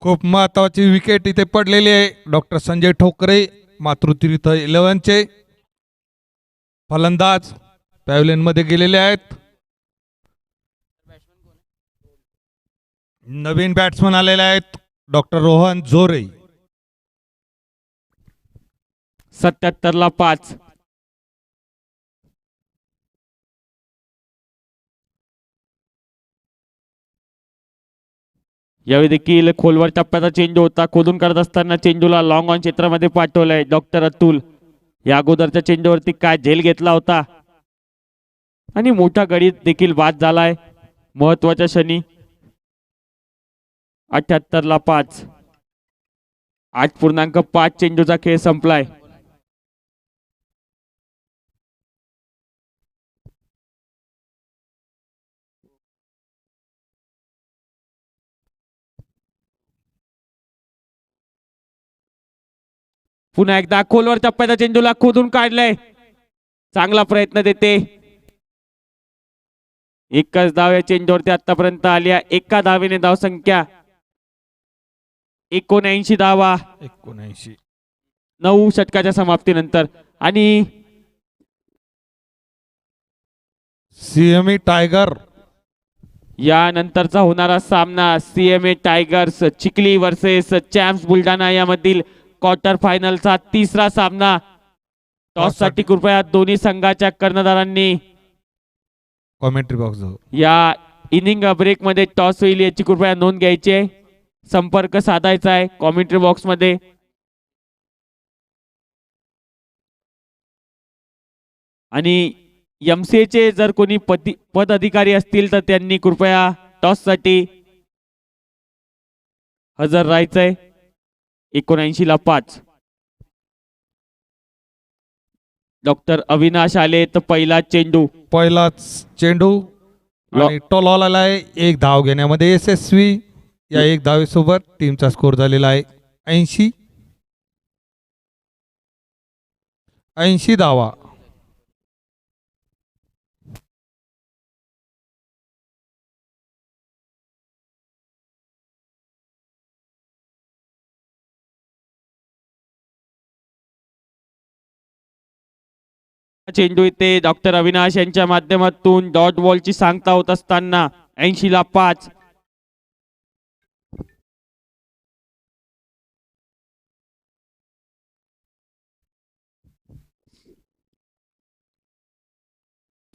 खूप महत्वाची विकेट इथे पडलेली आहे. डॉक्टर संजय ठोकरे मातृतीर्थ 11चे फलंदाज पॅव्हलियन मध्ये गेलेले आहेत. नवीन बॅट्समन आलेले आहेत डॉक्टर रोहन जोरे. 77 ला 5. यावेळी देखील खोलवर टप्प्याचा चेंडू होता, खोदून करत असताना चेंडूला लॉंग ऑन क्षेत्रामध्ये पाठवलंय डॉक्टर अतुल. या अगोदरच्या चेंडूवरती काय झेल घेतला होता आणि मोठा गडी देखील बाद झालाय महत्वाच्या क्षणी. 78 ला 5. 8.5 चेंडूचा खेळ संपलाय. पुन्हा एकदा खोलवर टप्प्याचा चेंडूला खोदून काढलंय, चांगला प्रयत्न देते. एकच धाव या चेंडूवरती आतापर्यंत आल्या. एका धावेने धावसंख्या 79 धावा 9 षटकाच्या समाप्तीनंतर. आणि सीएमई टायगर यानंतरचा होणारा सामना CMA tigers Chikhli versus champs Buldhana यामधील क्वार्टर फायनलचा तिसरा सामना. टॉस साठी कृपया दोन्ही संघाच्या कर्णधारांनी कॉमेंट्री बॉक्स या इनिंग ब्रेक मध्ये टॉस होईल याची कृपया नोंद घ्यायची आहे. संपर्क साधायचा आहे कॉमेंट्री बॉक्स मध्ये. आणि एमसीए चे जर कोणी पद अधिकारी असतील तर त्यांनी कृपया टॉस साठी हजर राहायचंय. 79 ला 5. डॉक्टर अविनाश आले तर पहिलाच चेंडू आणि टॉल आलेला आहे. एक धाव घेण्यामध्ये यशस्वी. या एक धावेसोबत टीमचा स्कोर झालेला आहे 80 धावा. चेंडू इथे डॉक्टर अविनाश यांच्या माध्यमातून डॉट बॉलची सांगता होत असताना 80 ला 5.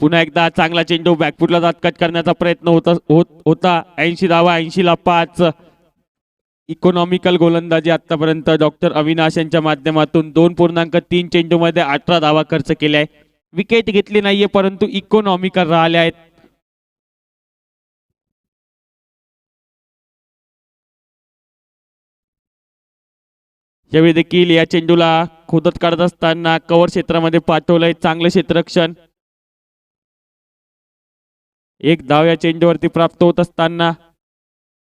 पुन्हा एकदा चांगला चेंडू बॅकफुटला जात कट करण्याचा प्रयत्न होता. 80 धावा 80 ला 5. इकॉनॉमिकल गोलंदाजी आतापर्यंत डॉक्टर अविनाश यांच्या माध्यमातून 2.3 चेंडू मध्ये 18 धावा खर्च केल्या आहे. विकेट घेतली नाहीये परंतु इकॉनॉमिकल राहिले आहेत. यावेळी देखील या चेंडूला खोदत काढत असताना कव्हर क्षेत्रामध्ये पाठवलंय, चांगलं क्षेत्ररक्षण. एक धाव या चेंडूवरती प्राप्त होत असताना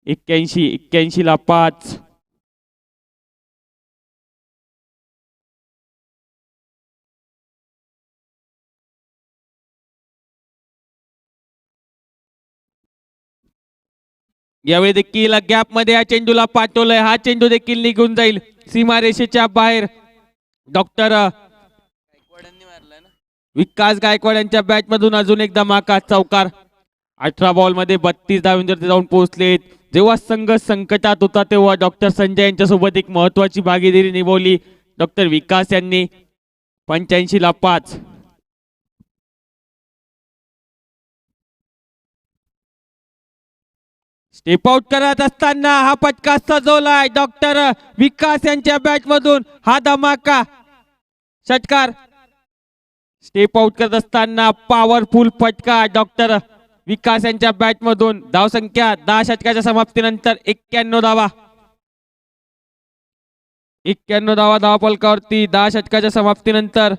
81 ला 5. यावेळी देखील गॅप मध्ये या चेंडूला पाठवलंय, हा चेंडू देखील निघून जाईल सीमारेषेच्या बाहेर. डॉक्टर विकास गायकवाड यांच्या बॅट मधून अजून एक धमाका चौकार. 18 बॉल मध्ये 32 धावांवरती जाऊन पोहोचलेत. जेव्हा संघ संकटात होता तेव्हा डॉक्टर संजय यांच्यासोबत एक महत्वाची भागीदारी निभावली डॉक्टर विकास यांनी. 85 ला 5. स्टेप आउट करत असताना हा फटका सजवलाय डॉक्टर विकास यांच्या बॅट मधून, हा धमाका षटकार. स्टेप आउट करत असताना पॉवरफुल फटका डॉक्टर विकास यांच्या बॅट मधून. धावसंख्या 10 षटकाच्या समाप्तीनंतर 91 धावा. 91 धावा धावफलकावरती 10 षटकाच्या समाप्तीनंतर.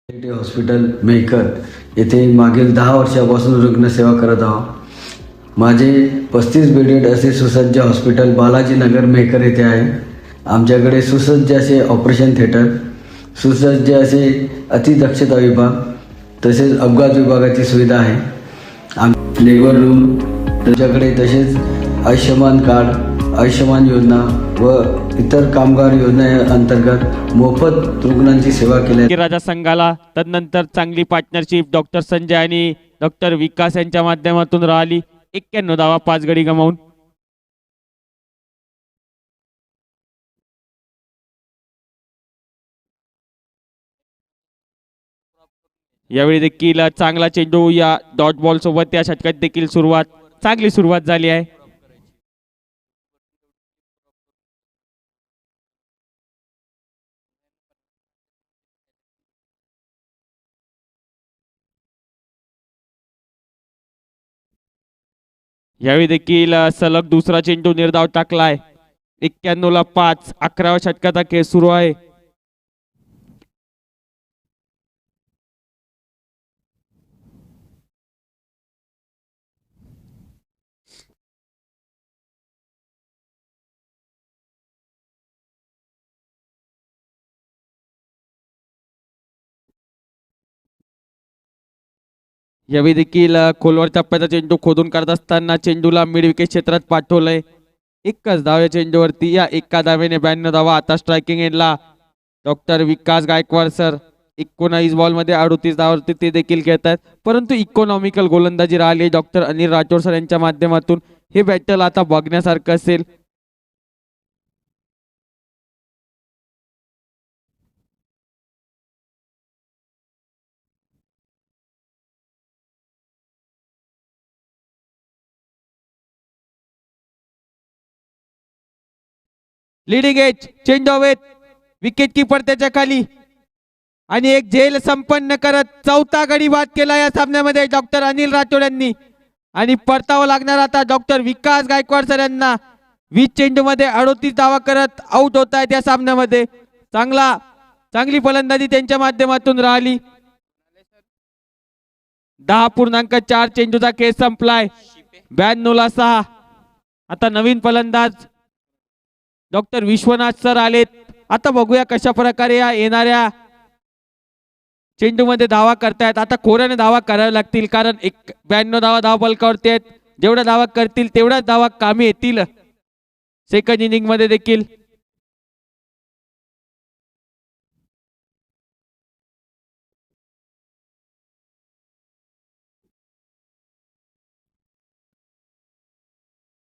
हॉस्पिटल मेहकर येथे मागील 10 वर्षापासून रुग्णसेवा करत आहोत. माझे 35 बेडेड असे सुसज्ज हॉस्पिटल बालाजीनगर मेहकर येथे आहे. आमच्याकडे सुसज्ज असे ऑपरेशन थिएटर, सुसज्ज असे अतिदक्षता विभाग तसेच अपघात विभागाची सुविधा आहे. लेबर रूम तुमच्याकडे, तसेच आयुष्यमान कार्ड, आयुष्यमान योजना व इतर कामगार योजनेअंतर्गत मोफत रुग्णांची सेवा केली. राजा संघाला तदनंतर चांगली पार्टनरशिप डॉक्टर संजय आणि डॉक्टर विकास यांच्या माध्यमातून राहिली. 91 धावा 5 गडी गमावून. यावेळी देखील चांगला चेंडू या डॉट बॉल सोबत या षटकात देखील चांगली सुरुवात झाली आहे. यावेळी देखील सलग दुसरा चेंडू निर्धाव टाकलाय. 91 ला 5. 11व्या षटकाचा खेळ सुरू आहे. यावेळी देखील खोलवर टप्प्याचा चेंडू खोदून काढत असताना चेंडूला मिड विकेट क्षेत्रात पाठवलंय. एकच धाव या चेंडूवरती. या एका धावेने 92 धावा. आता स्ट्रायकिंग एंडला डॉक्टर विकास गायकवाड सर. 19 बॉल मध्ये 38 धावावरती ते देखील खेळतात, परंतु इकॉनॉमिकल गोलंदाजी राहिली डॉक्टर अनिल राठोड सर यांच्या माध्यमातून. हे बॅटल आता बघण्यासारखं असेल. लीडिंग एज चेंज हवेत. विकेट किपर त्याच्या खाली आणि एक झेल संपन्न करत चौथा गडी बाद केला या सामन्यामध्ये डॉक्टर अनिल राठोड यांनी. आणि परतावा लागणार आता डॉक्टर विकास गायकवाड सर यांना. 20 चेंडू मध्ये 38 धावा करत आउट होत आहेत या सामन्यामध्ये. चांगली फलंदाजी त्यांच्या माध्यमातून राहिली. 10.4 चेंडूचा खेळ संपलाय. 92 ला 6. आता नवीन फलंदाज डॉक्टर विश्वनाथ सर आलेत. आता बघूया कशा प्रकारे या येणाऱ्या चेंडू मध्ये धावा करतायत. आता खोऱ्याने धावा कराव्या लागतील, कारण 92 धावा धावफलकावरती आहेत. जेवढ्या धावा करतील तेवढ्याच धावा कामी येतील सेकंड इनिंग मध्ये देखील.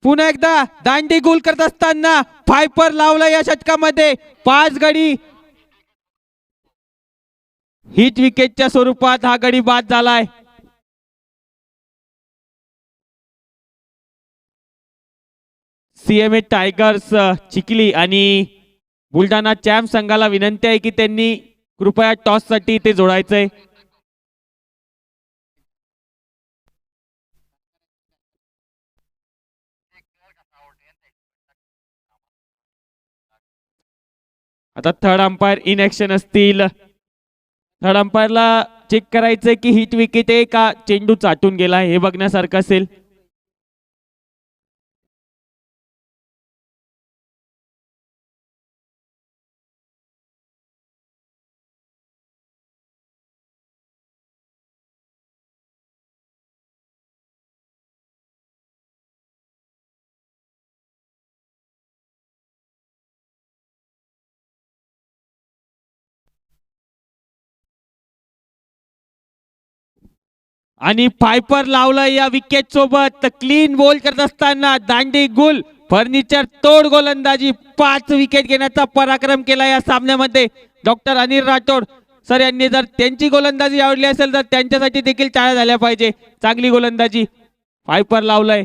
पुन्हा एकदा दांडी गोल करत असताना फायपर लावला या षटकामध्ये. 5 गडी हिट विकेटच्या स्वरूपात हा गडी बाद झालाय. सीएमए टायगर्स चिखली आणि बुलढाणा चॅम्प संघाला विनंती आहे की त्यांनी कृपया टॉस साठी ते जोडायचंय. आता थर्ड अंपायर इन ऍक्शन असतील. थर्ड अंपायरला चेक करायचंय की हिट विकेट आहे का चेंडू चाटून गेला हे बघण्यासारखं असेल. आणि फायपर लावलं या विकेट सोबत. क्लीन बॉल करत असताना दांडी गुल फर्निचर तोड गोलंदाजी 5 विकेट घेण्याचा पराक्रम केला या सामन्यामध्ये. डॉक्टर अनिल राठोड सर यांनी जर त्यांची गोलंदाजी आवडली असेल तर त्यांच्यासाठी देखील टाळ्या झाल्या पाहिजे. चांगली गोलंदाजी फायपर लावलंय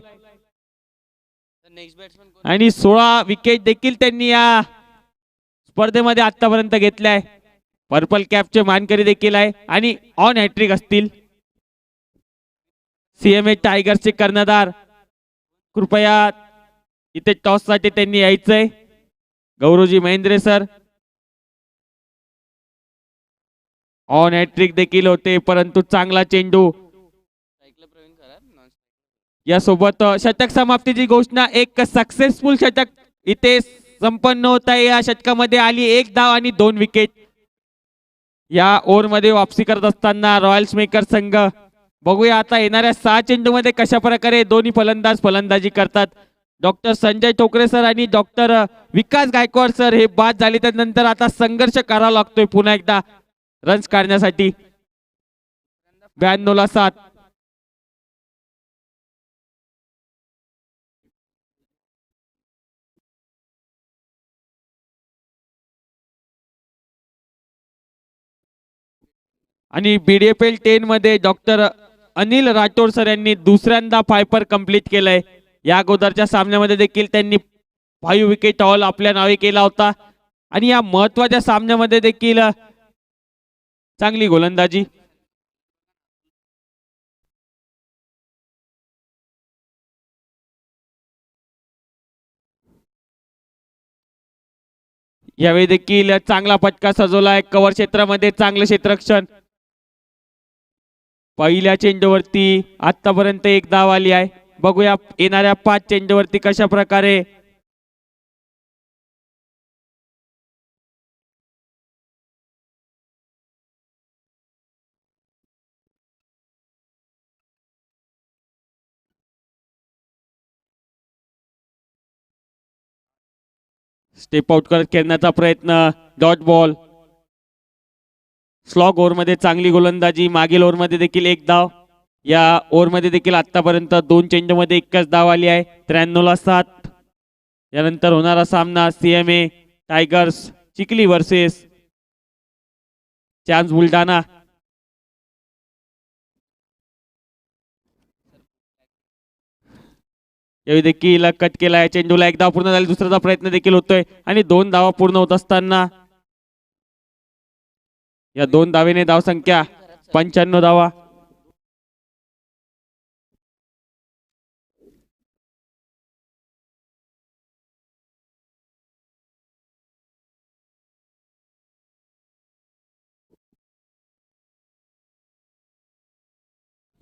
आणि 16 विकेट देखील त्यांनी या स्पर्धेमध्ये आतापर्यंत घेतलाय. पर्पल कॅपचे मानकरी देखील आहे आणि ऑन हॅट्रिक असतील. सीएमए टायगर्सचे कर्णधार कृपया इथे टॉस साठी त्यांनी यायचंय. गौरवजी महेंद्रे सर ऑन हॅट्रिक देखील होते परंतु चांगला चेंडू. यासोबत षटक समाप्तीची घोषणा. एक सक्सेसफुल षटक इथे संपन्न होत आहे. या षटकामध्ये आली 1 धाव आणि 2 विकेट. या ओव्हरमध्ये वापसी करत असताना रॉयल्स मेकर संघ. बघूया आता येणाऱ्या 6 चेंडूमध्ये कशा प्रकारे दोन्ही फलंदाज फलंदाजी करतात. डॉक्टर संजय ठोकरे सर आणि डॉक्टर विकास गायकवाड सर हे बाद झाले त्यानंतर आता संघर्ष करावा लागतोय पुन्हा एकदा रन्स काढण्यासाठी. 92 ला 7. आणि बीडीएफएल 10 मध्ये डॉक्टर अनिल राठोड सर यांनी दुसऱ्यांदा फायपर कंप्लीट केलंय. या अगोदरच्या सामन्यामध्ये देखील त्यांनी 5 विकेट ऑल आपल्या नावे केला होता आणि या महत्वाच्या सामन्यामध्ये देखील चांगली गोलंदाजी. यावेळी देखील चांगला फटका सजवलाय. कव्हर क्षेत्रामध्ये चांगलं क्षेत्ररक्षण. पहिल्या चेंडूवरती आतापर्यंत 1 धाव आली आहे. बघूया येणाऱ्या 5 चेंडूवरती कशा प्रकारे स्टेप आउट करत खेळण्याचा प्रयत्न. Dot ball. स्लॉग ओव्हरमध्ये चांगली गोलंदाजी. मागील ओव्हरमध्ये देखील 1 धाव. या ओव्हरमध्ये देखील आतापर्यंत 2 चेंडूमध्ये 1च धाव आली आहे. 93 ला 7. यानंतर होणारा सामना CMA tigers Chikhli versus chance Buldhana. यावेळी देखील कट केलाय चेंडूला. 1 धाव पूर्ण झाली. दुसऱ्याचा प्रयत्न देखील होतोय आणि 2 धावा पूर्ण होत असताना या 2 धावेने धावसंख्या 95 धावा.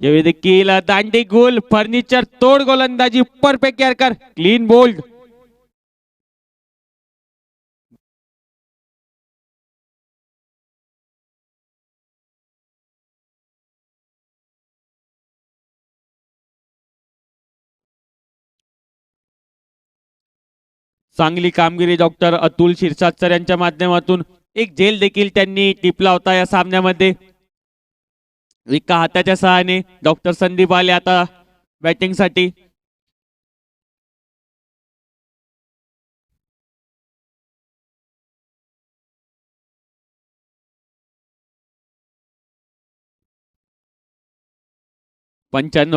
यावेळी देखील दांडी गोल फर्निचर तोड गोलंदाजी. Perfect yorker. Clean bowled. चांगली कामगिरी डॉक्टर अतुल शिरसाट सर यांच्या माध्यमातून. एक झेल देखील त्यांनी टिपला होता या सामन्यामध्ये. एका हाताच्या सहाय्याने डॉक्टर संदीप आले आता बॅटिंग साठी.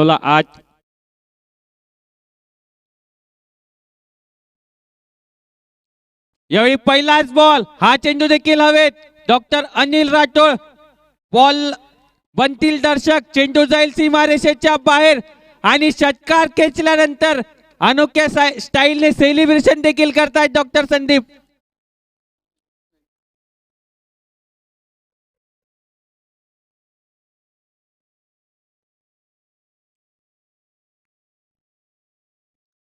ला 8. यावेळी पहिलाच बॉल, हा चेंडू देखील हवेत. डॉक्टर अनिल राठोड बॉल बनतील दर्शक, चेंडू जाईल सीमारेषेच्या बाहेर आणि षटकार खेचल्यानंतर अनोख्या स्टाईलने सेलिब्रेशन देखील करतायत डॉक्टर संदीप.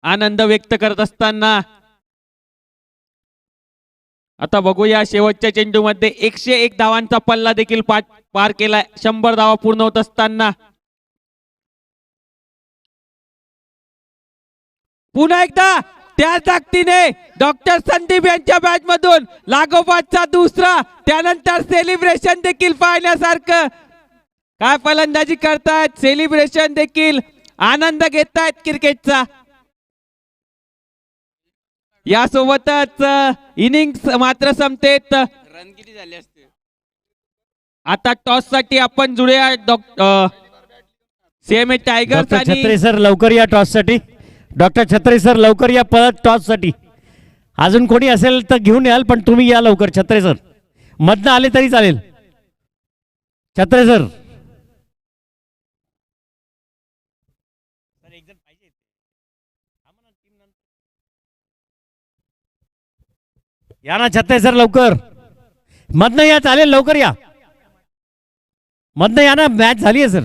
आनंद व्यक्त करत असताना आता बघूया शेवटच्या चेंडूमध्ये 101 धावांचा पल्ला देखील पार केलाय. 100 धावा पूर्ण होत असताना पुन्हा एकदा त्याच ताकदीने डॉक्टर संदीप यांच्या बॅट मधून लागोपाठचा दुसरा, त्यानंतर सेलिब्रेशन देखील पाहण्यासारखं. काय फलंदाजी करतायत, सेलिब्रेशन देखील, आनंद घेतायत क्रिकेटचा. यासोबतच इनिंग्स मात्र संपतेत. रन किती झाले असते? आता टॉस साठी आपण जुळूया सीएमए टायगर्स डॉक्टर आणि छत्रे सर लवकर या टॉस साठी. डॉक्टर छत्रे सर लवकर या परत टॉस साठी. अजून कोणी असेल तर घेऊन याल, पण तुम्ही या लवकर. छत्रे सर मधनं आले तरी चालेल. छत्रे सर या ना. छत्रे सर लवकर मधनं या, चालेल लवकर या. मधनं या ना, मॅच झाली आहे सर.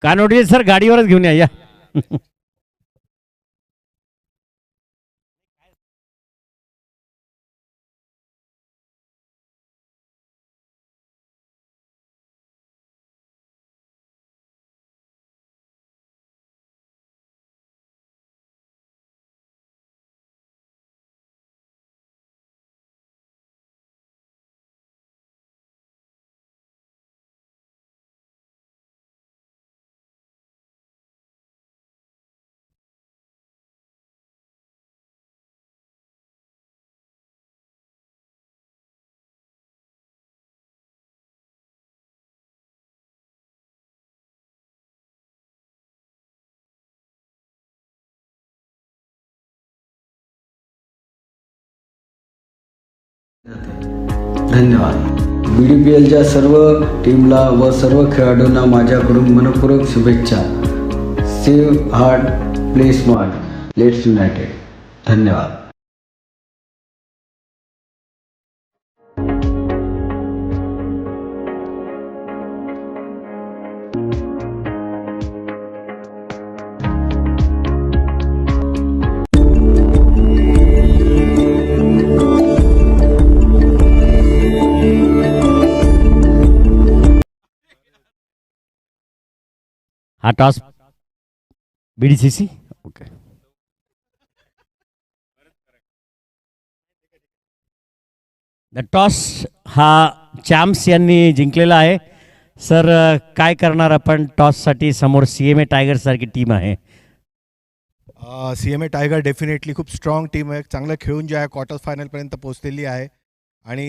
कानोडे सर गाडीवरच घेऊन या. धन्यवाद. BDPLच्या सर्व टीमला व सर्व खेळाडूंना माझ्याकडून मनपूर्वक शुभेच्छा. Save heart, play smart, let's United. धन्यवाद. हा toss BDCC okay. The toss हा चॅम्प्स यांनी जिंकलेला आहे. सर काय करणार आपण टॉससाठी? समोर CMA टायगर्स सारखी टीम आहे. CMA टायगर डेफिनेटली खूप स्ट्रॉंग टीम आहे. चांगलं खेळून जे आहे क्वार्टर फायनलपर्यंत पोहोचलेली आहे आणि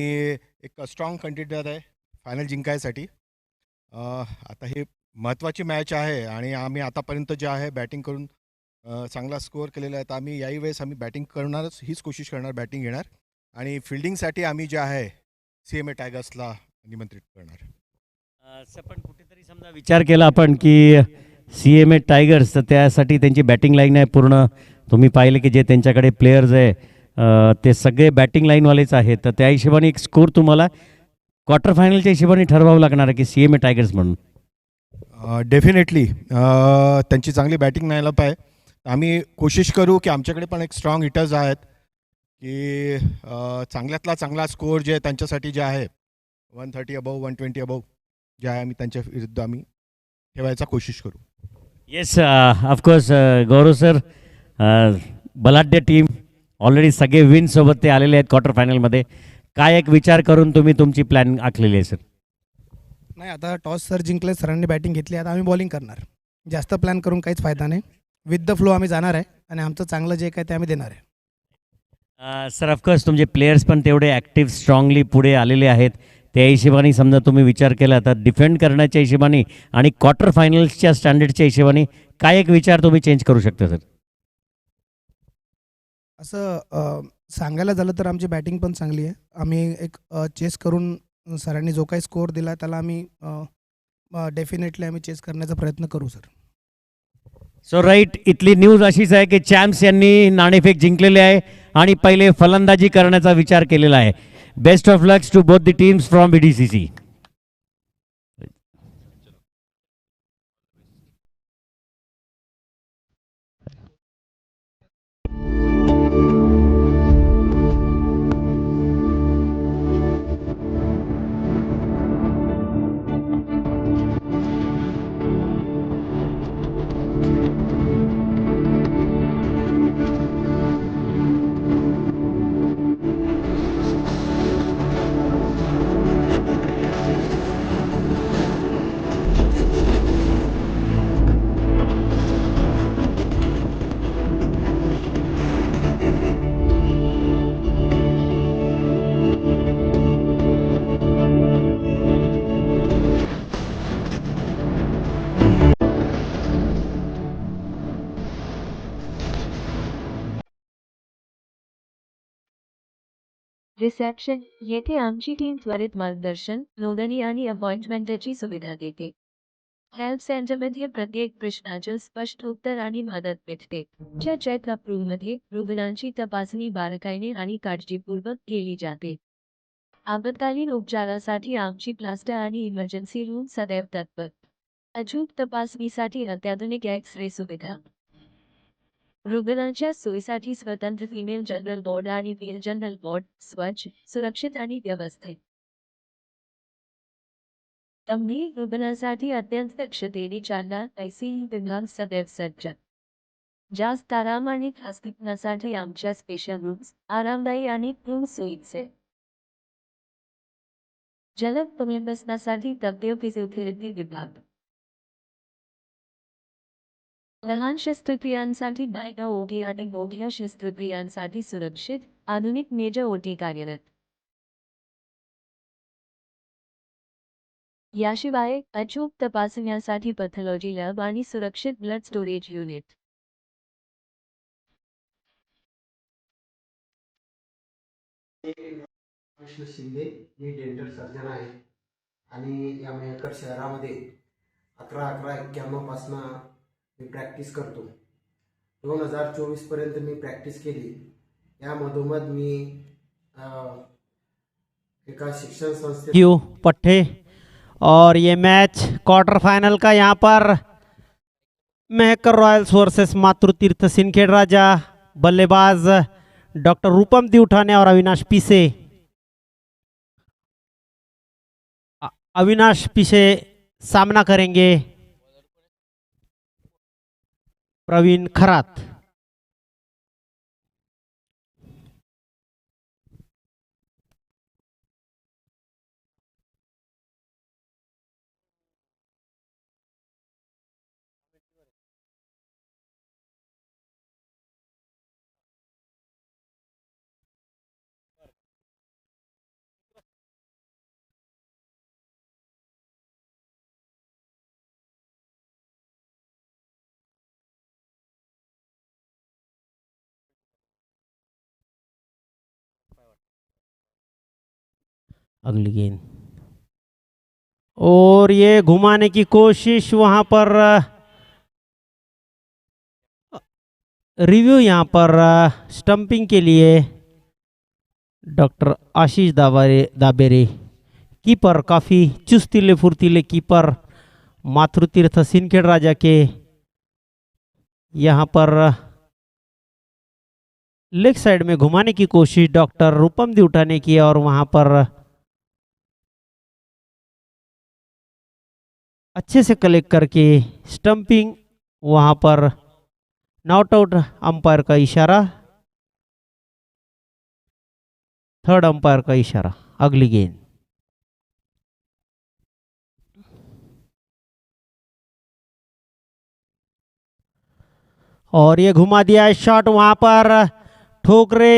एक स्ट्रॉंग कंटेंडर आहे फायनल जिंकायसाठी. आता हे महत्त्वाची मॅच आहे आणि आम्ही आतापर्यंत जे आहे बॅटिंग करून चांगला स्कोअर केलेला आहे. तर आम्ही याही वेळेस आम्ही बॅटिंग करणारच, हीच कोशिश करणार, बॅटिंग घेणार आणि फिल्डिंगसाठी आम्ही जे आहे CMA टायगर्सला निमंत्रित करणार. सर पण कुठेतरी समजा विचार केला आपण की CMA टायगर्स, तर त्यासाठी त्यांची बॅटिंग लाईन आहे पूर्ण. तुम्ही पाहिले की जे त्यांच्याकडे प्लेयर्स आहे ते सगळे बॅटिंग लाईनवालेच आहेत. तर त्या हिशोबाने एक स्कोअर तुम्हाला क्वार्टर फायनलच्या हिशोबाने ठरवावं लागणार आहे की CMA टायगर्स म्हणून. डेफिनेटली त्यांची चांगली बॅटिंग नाही पाहिजे. आम्ही कोशिश करू की आमच्याकडे पण एक स्ट्रॉंग हिटर्स आहेत की चांगल्यातला चांगला स्कोअर जे आहे त्यांच्यासाठी जे आहे 130 अबव 120 अबव जे आहे आम्ही त्यांच्या विरुद्ध आम्ही ठेवायचा कोशिश करू. येस ऑफकोर्स गौरव सर, बलाढ्य टीम, ऑलरेडी सगळे विनसोबत ते आलेले आहेत क्वार्टर फायनलमध्ये. काय एक विचार करून तुम्ही तुमची प्लॅन आखलेली आहे सर? नाही, आता टॉस सर जिंकले, सरांनी बॅटिंग घेतली, आता आम्ही बॉलिंग करणार. जास्त प्लॅन करून काहीच फायदा नाही. विथ द फ्लो आम्ही जाणार आहे आणि आमचं चांगलं जे काय ते आम्ही देणार आहे. सर ऑफकोर्स तुमचे प्लेयर्स पण तेवढे ॲक्टिव्ह स्ट्रॉंगली पुढे आलेले आहेत. त्या हिशोबाने समजा तुम्ही विचार केला तर डिफेंड करण्याच्या हिशोबाने आणि क्वार्टर फायनल्सच्या स्टँडर्डच्या हिशोबाने काय एक विचार तुम्ही चेंज करू शकता सर? असं सांगायला झालं तर आमची बॅटिंग पण चांगली आहे. आम्ही एक चेस करून सरांनी जो काही स्कोअर दिला त्याला आम्ही डेफिनेटली आम्ही चेस करण्याचा प्रयत्न करू सर. सो राईट, इथली न्यूज अशीच आहे की चॅम्प्स यांनी नाणेफेक जिंकलेले आहे आणि पहिले फलंदाजी करण्याचा विचार केलेला आहे. Best of lucks to both the teams from BDCC. Reception येथे आमची टीम त्वरित मार्गदर्शन, नोंदणी आणि अपॉइंटमेंटची सुविधा देते. हेल्प सेंटरमध्ये प्रत्येक प्रश्नाचे स्पष्ट उत्तर आणि मदत मिळते. च्या चेकअप रूममध्ये रुग्णांची तपासणी बारकाईने आणि काळजीपूर्वक केली जाते. आपत्कालीन उपचारासाठी आमची क्लस्टर आणि इमर्जन्सी रूम सदैव तत्पर. अचूक तपासणीसाठी अत्याधुनिक एक्स-रे सुविधा. रुग्णांच्या सोयीसाठी स्वतंत्र फिमेल जनरल वॉर्ड आणि मेल जनरल वॉर्ड, स्वच्छ, सुरक्षित आणि व्यवस्थित. गंभीर रुग्णांसाठी अत्यंत दक्षतेने चालणारा ICU विभाग सदैव सज्ज. जास्त आराम आणि खासगीपणासाठी आमच्या स्पेशल रूम्स आरामदायी आणि पूर्ण सोयीचे. जलद पुनर्वसनासाठी तज्ञ फिजिओथेरपी विभाग. लहान शस्त्रक्रियांसाठी बायका ओटी आणि मोठ्या शस्त्रक्रियांसाठी सुरक्षित, आधुनिक मेजर ओटी कार्यरत. याशिवाय अचूक तपासण्यासाठी पॅथॉलॉजी लॅब आणि सुरक्षित blood storage unit. Krishna Shinde, मी डेंटल सर्जन आहे आणि या मेहकर शहरामध्ये 11/11/91 पासून मी प्रॅक्टिस करतो. 2024 पर्यंत मी प्रॅक्टिस केली. या मधोमध मी एका शिक्षण संस्थेत यू पट्टे और ये मैच क्वार्टर फाइनल का यहाँ पर मेहकर रॉयल्स वर्सेस मातृतीर्थ सिंदखेड़ राजा. बल्लेबाज डॉक्टर रूपम दिवठाने और अविनाश पिसे. अविनाश पिसे सामना करेंगे प्रवीण खरात. अगली गेंद और ये घुमाने की कोशिश, वहां पर रिव्यू यहाँ पर स्टंपिंग के लिए डॉक्टर आशीष दाबेरे. कीपर काफ़ी चुस्तीले फुर्तीले कीपर मातृतीर्थ सिंदखेड़ राजा के. यहाँ पर लेग साइड में घुमाने की कोशिश डॉक्टर रूपम दिवठाने की और वहाँ पर अच्छे से कलेक्ट करके स्टंपिंग, वहाँ पर नॉट आउट अंपायर का इशारा, थर्ड अंपायर का इशारा. अगली गेंद और ये घुमा दिया है शॉट, वहां पर ठोकरे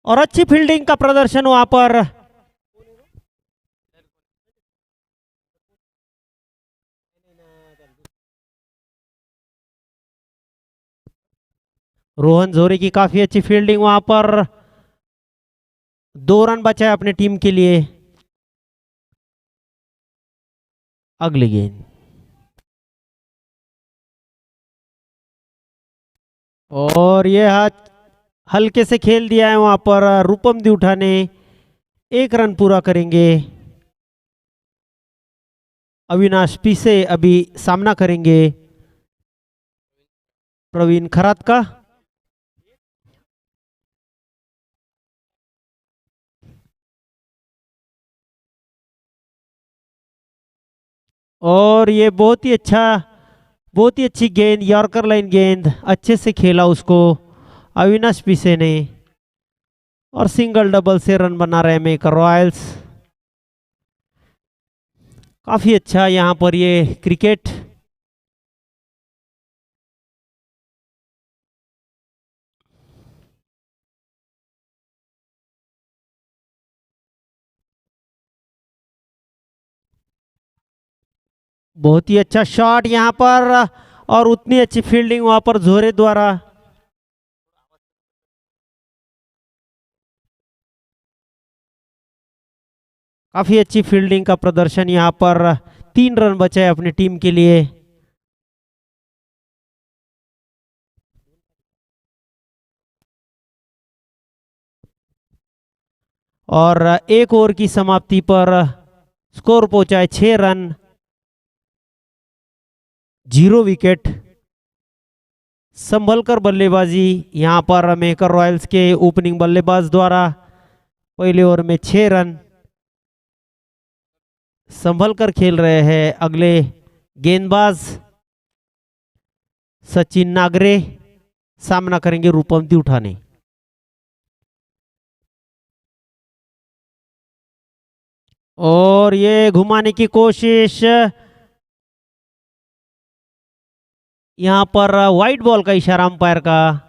और अच्छी फील्डिंग का प्रदर्शन वहां पर। रोहन जोरे की काफी अच्छी फील्डिंग वहां पर, 2 रन बचा है अपने टीम के लिए। अगली गेंद और ये हाथ हल्के से खेल दिया है वहां पर रूपम दिउठा ने। 1 रन पूरा करेंगे। अविनाश पीसे अभी सामना करेंगे प्रवीण खरात का। और ये बहुत ही अच्छी गेंद, यॉर्कर लाइन गेंद, अच्छे से खेला उसको अविनाश पीसे ने और सिंगल डबल से रन बना रहे मेकर रॉयल्स। काफी अच्छा यहाँ पर ये क्रिकेट। बहुत ही अच्छा शॉट यहाँ पर और उतनी अच्छी फील्डिंग वहां पर जोरे द्वारा। काफी अच्छी फील्डिंग का प्रदर्शन यहाँ पर। 3 रन बचे हैं अपनी टीम के लिए। और 1 ओवर की समाप्ति पर स्कोर पहुंचा है 6 रन, 0 विकेट। संभलकर बल्लेबाजी यहाँ पर मेकर रॉयल्स के ओपनिंग बल्लेबाज द्वारा। पहले ओवर में 6 रन। संभल कर खेल रहे हैं अगले गेंदबाज सचिन नागरे, सामना करेंगे रूपम दिउठा ने। और ये घुमाने की कोशिश, यहां पर वाइट बॉल का इशारा अंपायर का।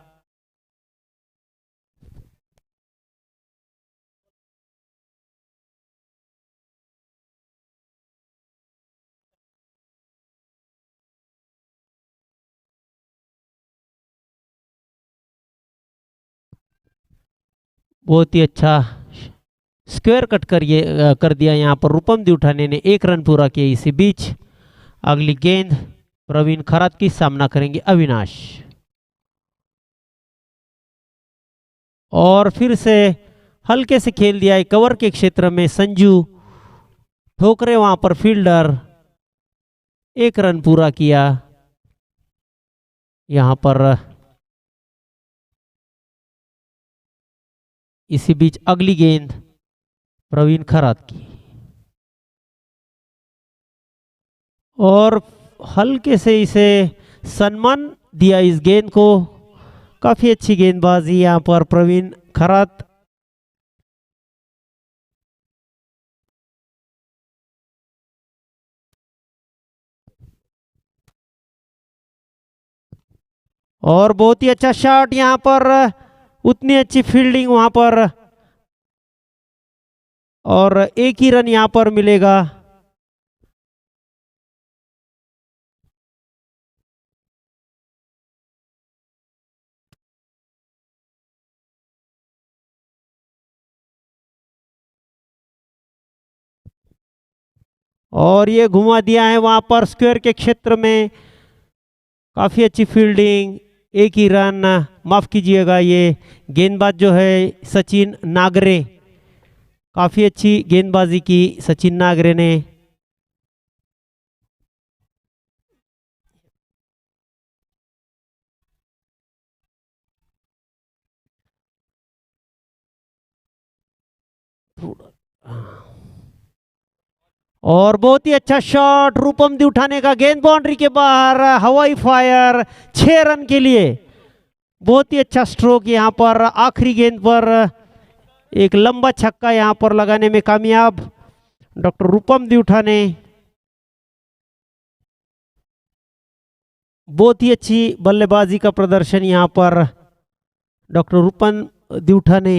बहुत ही अच्छा स्क्वायर कट कर दिया यहाँ पर रूपम दिउठाने ने। 1 रन पूरा किया। इसी बीच अगली गेंद प्रवीण खरात की, सामना करेंगे अविनाश। और फिर से हल्के से खेल दिया है कवर के क्षेत्र में संजू ठोकरे वहां पर फील्डर। 1 रन पूरा किया यहां पर। इसी बीच अगली गेंद प्रवीण खरात की और हल्के से इसे सम्मान दिया इस गेंद को। काफी अच्छी गेंदबाजी यहां पर प्रवीण खरात। और बहुत ही अच्छा शॉट यहां पर, उतनी अच्छी फील्डिंग वहां पर और 1 ही रन यहां पर मिलेगा। और ये घुमा दिया है वहां पर स्क्वायर के क्षेत्र में। काफी अच्छी फील्डिंग, 1 ही रन। माफ कीजिएगा, ये गेंदबाज जो है सचिन नागरे। काफी अच्छी गेंदबाजी की सचिन नागरे ने। और बहुत ही अच्छा शॉट रूपम दिउठाने का, गेंद बाउंड्री के बाहर, हवाई फायर 6 रन के लिए। बहुत ही अच्छा स्ट्रोक यहां पर। आखिरी गेंद पर एक लंबा छक्का यहां पर लगाने में कामयाब डॉक्टर रूपम दिउठाने। बहुत ही अच्छी बल्लेबाजी का प्रदर्शन यहां पर डॉक्टर रूपम दिउठाने।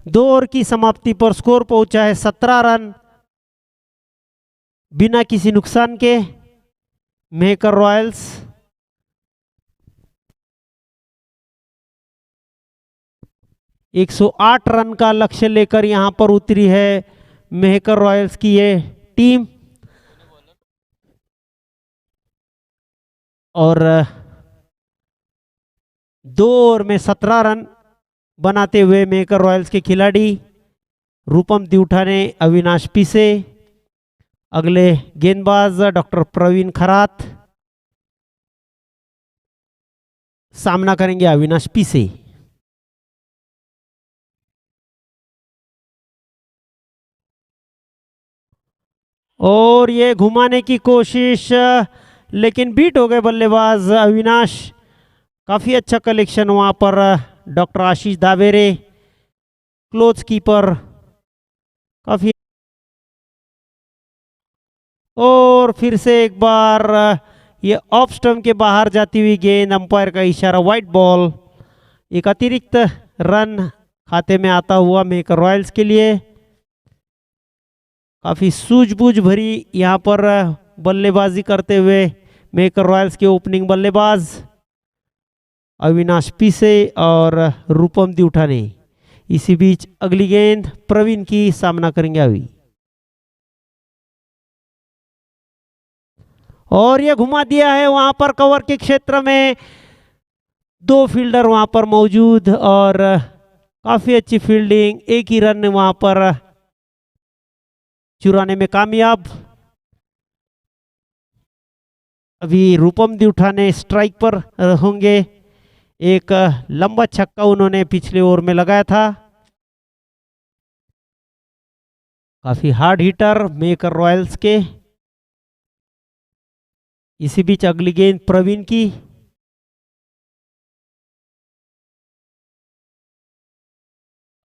2 ओवर की समाप्ति पर स्कोर पहुंचा है 17 रन बिना किसी नुकसान के। मेहकर रॉयल्स 108 रन का लक्ष्य लेकर यहां पर उतरी है मेहकर रॉयल्स की ये टीम। और 2 ओवर में 17 रन बनाते हुए मेहकर रॉयल्स के खिलाड़ी रूपम दिवठाने, अविनाश पिसे, अगले गेंदबाज डॉक्टर प्रवीण खरात सामना करेंगे अविनाश पिसे। और ये घुमाने की कोशिश, लेकिन बीट हो गए बल्लेबाज अविनाश। काफ़ी अच्छा कलेक्शन वहाँ पर डॉक्टर आशीष दावेरे, क्लोज कीपर काफ़ी। और फिर से एक बार ये ऑफ स्टंप के बाहर जाती हुई गेंद, अंपायर का इशारा, वाइट बॉल। एक अतिरिक्त रन खाते में आता हुआ मेहकर रॉयल्स के लिए। काफ़ी सूझबूझ भरी यहाँ पर बल्लेबाजी करते हुए मेहकर रॉयल्स के ओपनिंग बल्लेबाज अविनाश पिसे और रूपम दिवठाने। इसी बीच अगली गेंद प्रवीण की सामना करेंगे अभी। और ये घुमा दिया है वहां पर कवर के क्षेत्र में। 2 फील्डर वहां पर मौजूद और काफी अच्छी फील्डिंग, एक ही रन वहां पर चुराने में कामयाब। अभी रूपम दिवठाने स्ट्राइक पर होंगे। एक लंबा छक्का उन्होंने पिछले ओवर में लगाया था। काफी हार्ड हिटर मेहकर रॉयल्स के। इसी बीच अगली गेंद प्रवीण की।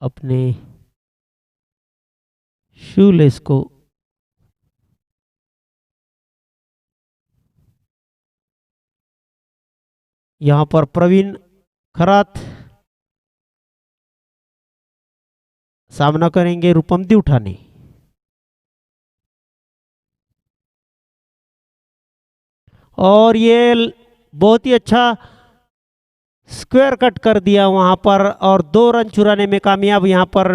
अपने शूलेस को यहां पर प्रवीण खरात सामना करेंगे रूपम दिवठाने। और ये बहुत ही अच्छा स्क्वायर कट कर दिया वहां पर और 2 रन चुराने में कामयाब यहां पर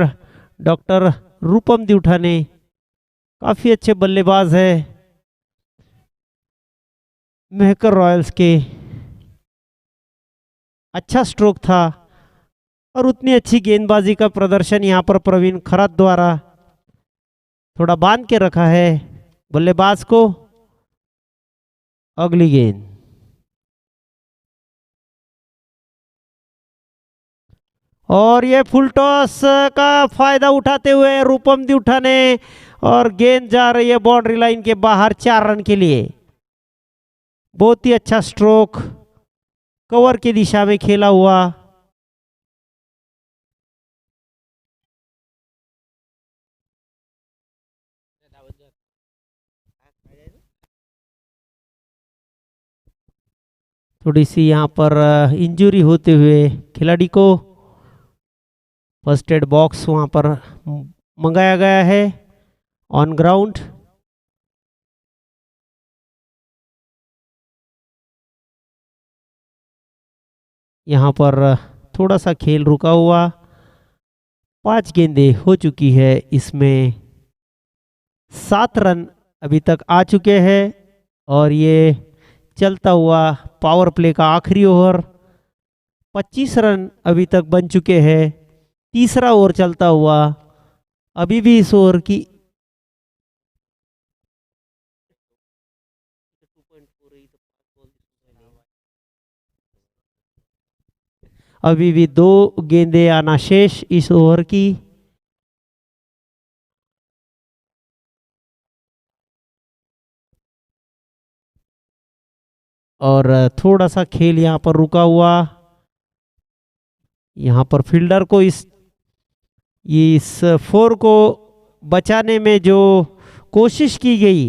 डॉक्टर रूपम दिवठाने। काफी अच्छे बल्लेबाज है मेहकर रॉयल्स के। अच्छा स्ट्रोक था और उतनी अच्छी गेंदबाजी का प्रदर्शन यहां पर प्रवीण खरात द्वारा थोड़ा बांध के रखा है बल्लेबाज को। अगली गेंद और ये फुल टॉस का फायदा उठाते हुए रूपम दिवठाने और गेंद जा रही है बाउंड्री लाइन के बाहर 4 रन के लिए। बहुत ही अच्छा स्ट्रोक कवर की दिशा में खेला हुआ। थोड़ी सी यहाँ पर इंजरी होते हुए खिलाड़ी को फर्स्ट एड बॉक्स वहाँ पर मंगाया गया है ऑन ग्राउंड। यहाँ पर थोड़ा सा खेल रुका हुआ। 5 गेंदें हो चुकी है, इसमें 7 रन अभी तक आ चुके हैं और ये चलता हुआ पावर प्ले का आखिरी ओवर। 25 रन अभी तक बन चुके हैं। तीसरा ओवर चलता हुआ। अभी भी इस ओवर की अभी भी 2 गेंदें आना शेष इस ओवर की। और थोड़ा सा खेल यहाँ पर रुका हुआ। यहाँ पर फील्डर को इस 4 को बचाने में जो कोशिश की गई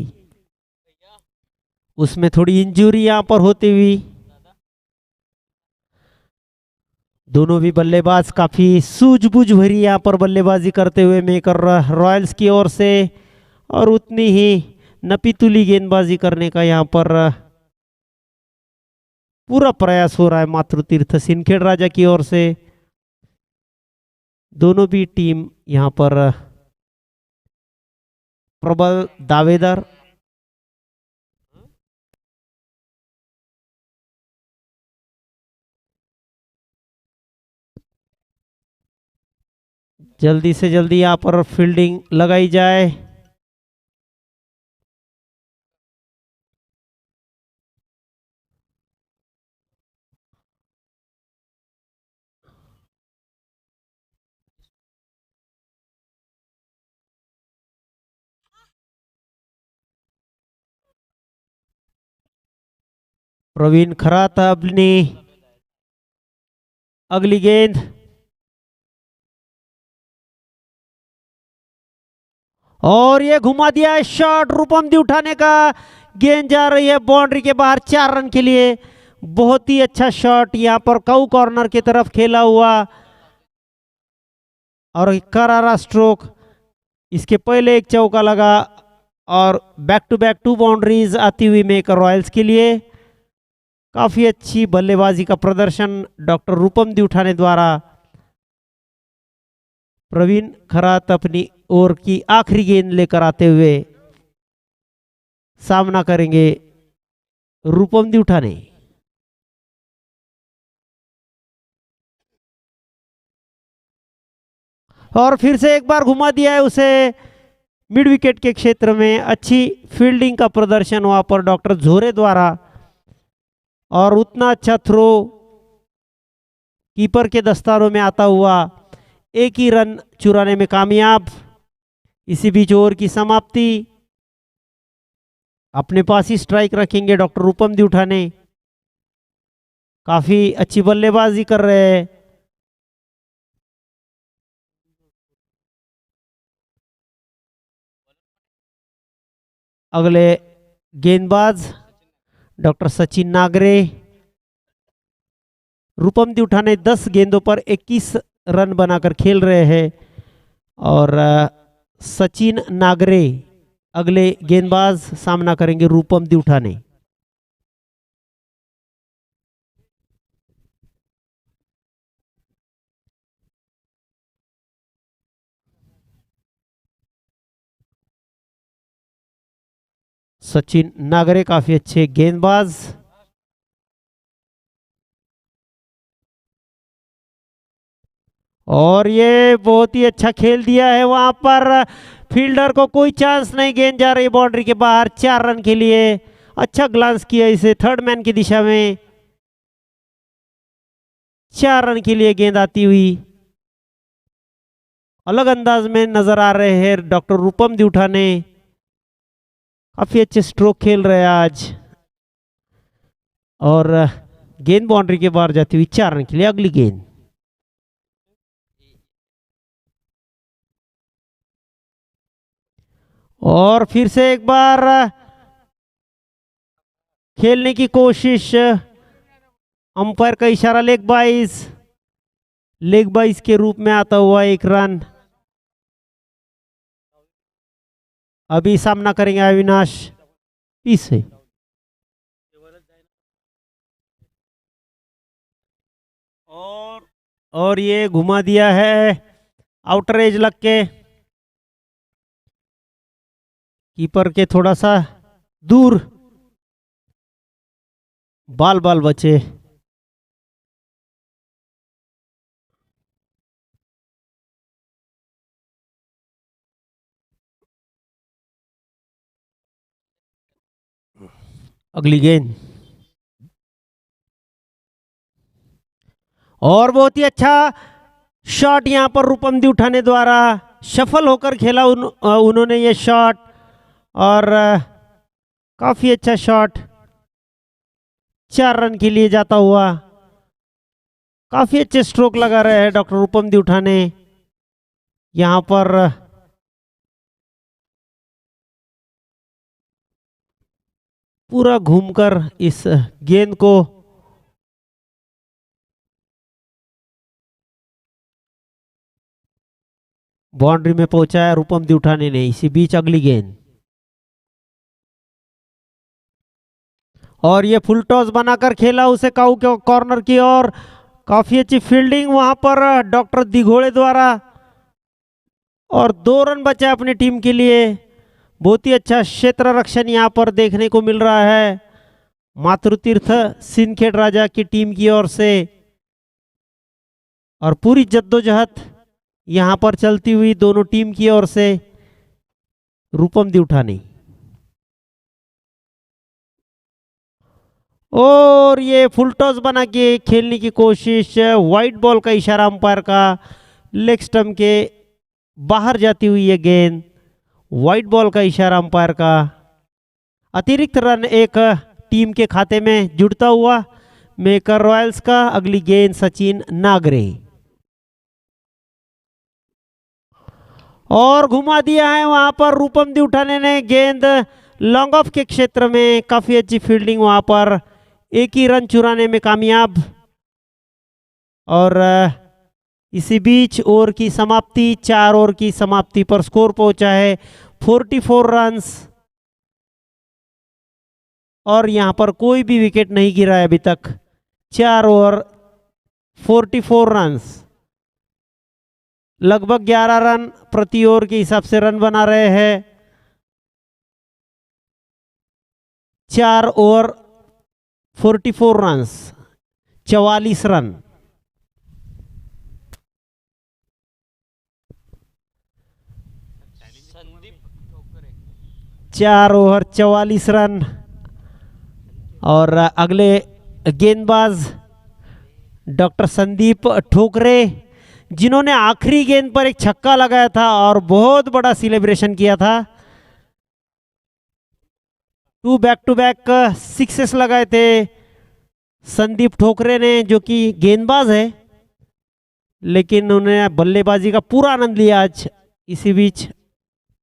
उसमें थोड़ी इंजरी यहाँ पर होती हुई दोनों भी बल्लेबाज काफी सूझबूझ भरी यहाँ पर बल्लेबाजी करते हुए मेकर रॉयल्स की ओर से, और उतनी ही नपीतुली गेंदबाजी करने का यहाँ पर पूरा प्रयास हो रहा है मातृतीर्थ सिंदखेड़ राजा की ओर से। दोनों भी टीम यहाँ पर प्रबल दावेदार। जल्दी से जल्दी यहाँ पर फील्डिंग लगाई जाए। प्रवीण खरात अपनी अगली गेंद, और ये घुमा दिया है शॉट रूपम दी उठाने का। गेंद जा रही है बाउंड्री के बाहर 4 रन के लिए। बहुत ही अच्छा शॉट यहाँ पर काउ कॉर्नर की तरफ खेला हुआ, और करारा स्ट्रोक। इसके पहले एक चौका लगा, और बैक टू बैक 2 बाउंड्रीज आती हुई मेकर रॉयल्स के लिए। काफी अच्छी बल्लेबाजी का प्रदर्शन डॉक्टर रूपम दी उठाने द्वारा। प्रवीण खरात अपनी ओर की आखिरी गेंद लेकर आते हुए सामना करेंगे रूपम दी उठाने। और फिर से एक बार घुमा दिया है उसे मिड विकेट के क्षेत्र में। अच्छी फील्डिंग का प्रदर्शन वहां पर डॉक्टर झोरे द्वारा, और उतना अच्छा थ्रो कीपर के दस्तारों में आता हुआ, एक ही रन चुराने में कामयाब। इसी बीच ओवर की समाप्ति। अपने पास ही स्ट्राइक रखेंगे डॉक्टर रूपम दी उठाने। काफी अच्छी बल्लेबाजी कर रहे हैं। अगले गेंदबाज डॉक्टर सचिन नागरे। रूपम दी उठाने 10 गेंदों पर 21 रन बनाकर खेल रहे हैं, और सचिन नागरे अगले गेंदबाज सामना करेंगे रूपम दी उठाने। सचिन नागरे काफी अच्छे गेंदबाज। और ये बहुत ही अच्छा खेल दिया है वहां पर। फील्डर को कोई चांस नहीं। गेंद जा रही बाउंड्री के बाहर 4 रन के लिए। अच्छा ग्लांस किया इसे थर्ड मैन की दिशा में। 4 रन के लिए गेंद आती हुई अलग अंदाज में नजर आ रहे हैं डॉक्टर रूपम दी उठाने। काफी अच्छे स्ट्रोक खेल रहे हैं आज, और गेंद बाउंड्री के बाहर जाती हुई 4 रन के लिए अगली गेंद। और फिर से एक बार खेलने की कोशिश। अंपायर का इशारा लेग बाइस के रूप में आता हुआ 1 रन। अभी सामना करेंगे अविनाश पी से। और ये घुमा दिया है आउटर एज लग के, कीपर के थोड़ा सा दूर। बाल बचे। अगली गेंद, और बहुत ही अच्छा शॉट यहां पर रूपम दी उठाने द्वारा सफल होकर खेला उन्होंने ये शॉट, और काफी अच्छा शॉट 4 रन के लिए जाता हुआ। काफी अच्छे स्ट्रोक लगा रहे हैं डॉक्टर रूपम दी उठाने यहां पर। पूरा घूमकर इस गेंद को बाउंड्री में पहुंचाया रूपम दिउठाने ने। इसी बीच अगली गेंद और ये फुल टॉस बनाकर खेला उसे काऊ के कॉर्नर की ओर। काफी अच्छी फील्डिंग वहां पर डॉक्टर दिघोड़े द्वारा और 2 रन बचे अपनी टीम के लिए। बहुत ही अच्छा क्षेत्र रक्षण यहां पर देखने को मिल रहा है मातृतीर्थ सिंदखेड़ राजा की टीम की ओर से। और पूरी जद्दोजहद यहां पर चलती हुई दोनों टीम की ओर से। रूपम दिउठाने और ये फुल टॉस बना के खेलने की कोशिश। वाइट बॉल का इशारा अंपायर का। लेग स्टंप के बाहर जाती हुई ये गेंद। वाइट बॉल का इशारा अंपायर का। अतिरिक्त रन एक टीम के खाते में जुड़ता हुआ मेकर रॉयल्स का। अगली गेंद सचिन नागरे और घुमा दिया है वहां पर रूपम दिउठाने ने गेंद लॉन्ग ऑफ के क्षेत्र में। काफी अच्छी फील्डिंग वहां पर। एक ही रन चुराने में कामयाब। और इसी बीच ओवर की समाप्ति 4 ओवर की समाप्ति पर स्कोर पहुंचा है 44 रन्स। और यहां पर कोई भी विकेट नहीं गिरा है अभी तक। 4 ओवर 44 रन्स लगभग 11 रन प्रति ओवर के हिसाब से रन बना रहे हैं। 4 ओवर 44 रन्स 44 रन। चार ओवर 44 रन। और अगले गेंदबाज डॉक्टर संदीप ठोकरे जिन्होंने आखिरी गेंद पर एक छक्का लगाया था और बहुत बड़ा सेलिब्रेशन किया था। 2 बैक टू बैक 6 लगाए थे संदीप ठोकरे ने, जो कि गेंदबाज है लेकिन उन्होंने बल्लेबाजी का पूरा आनंद लिया आज। इसी बीच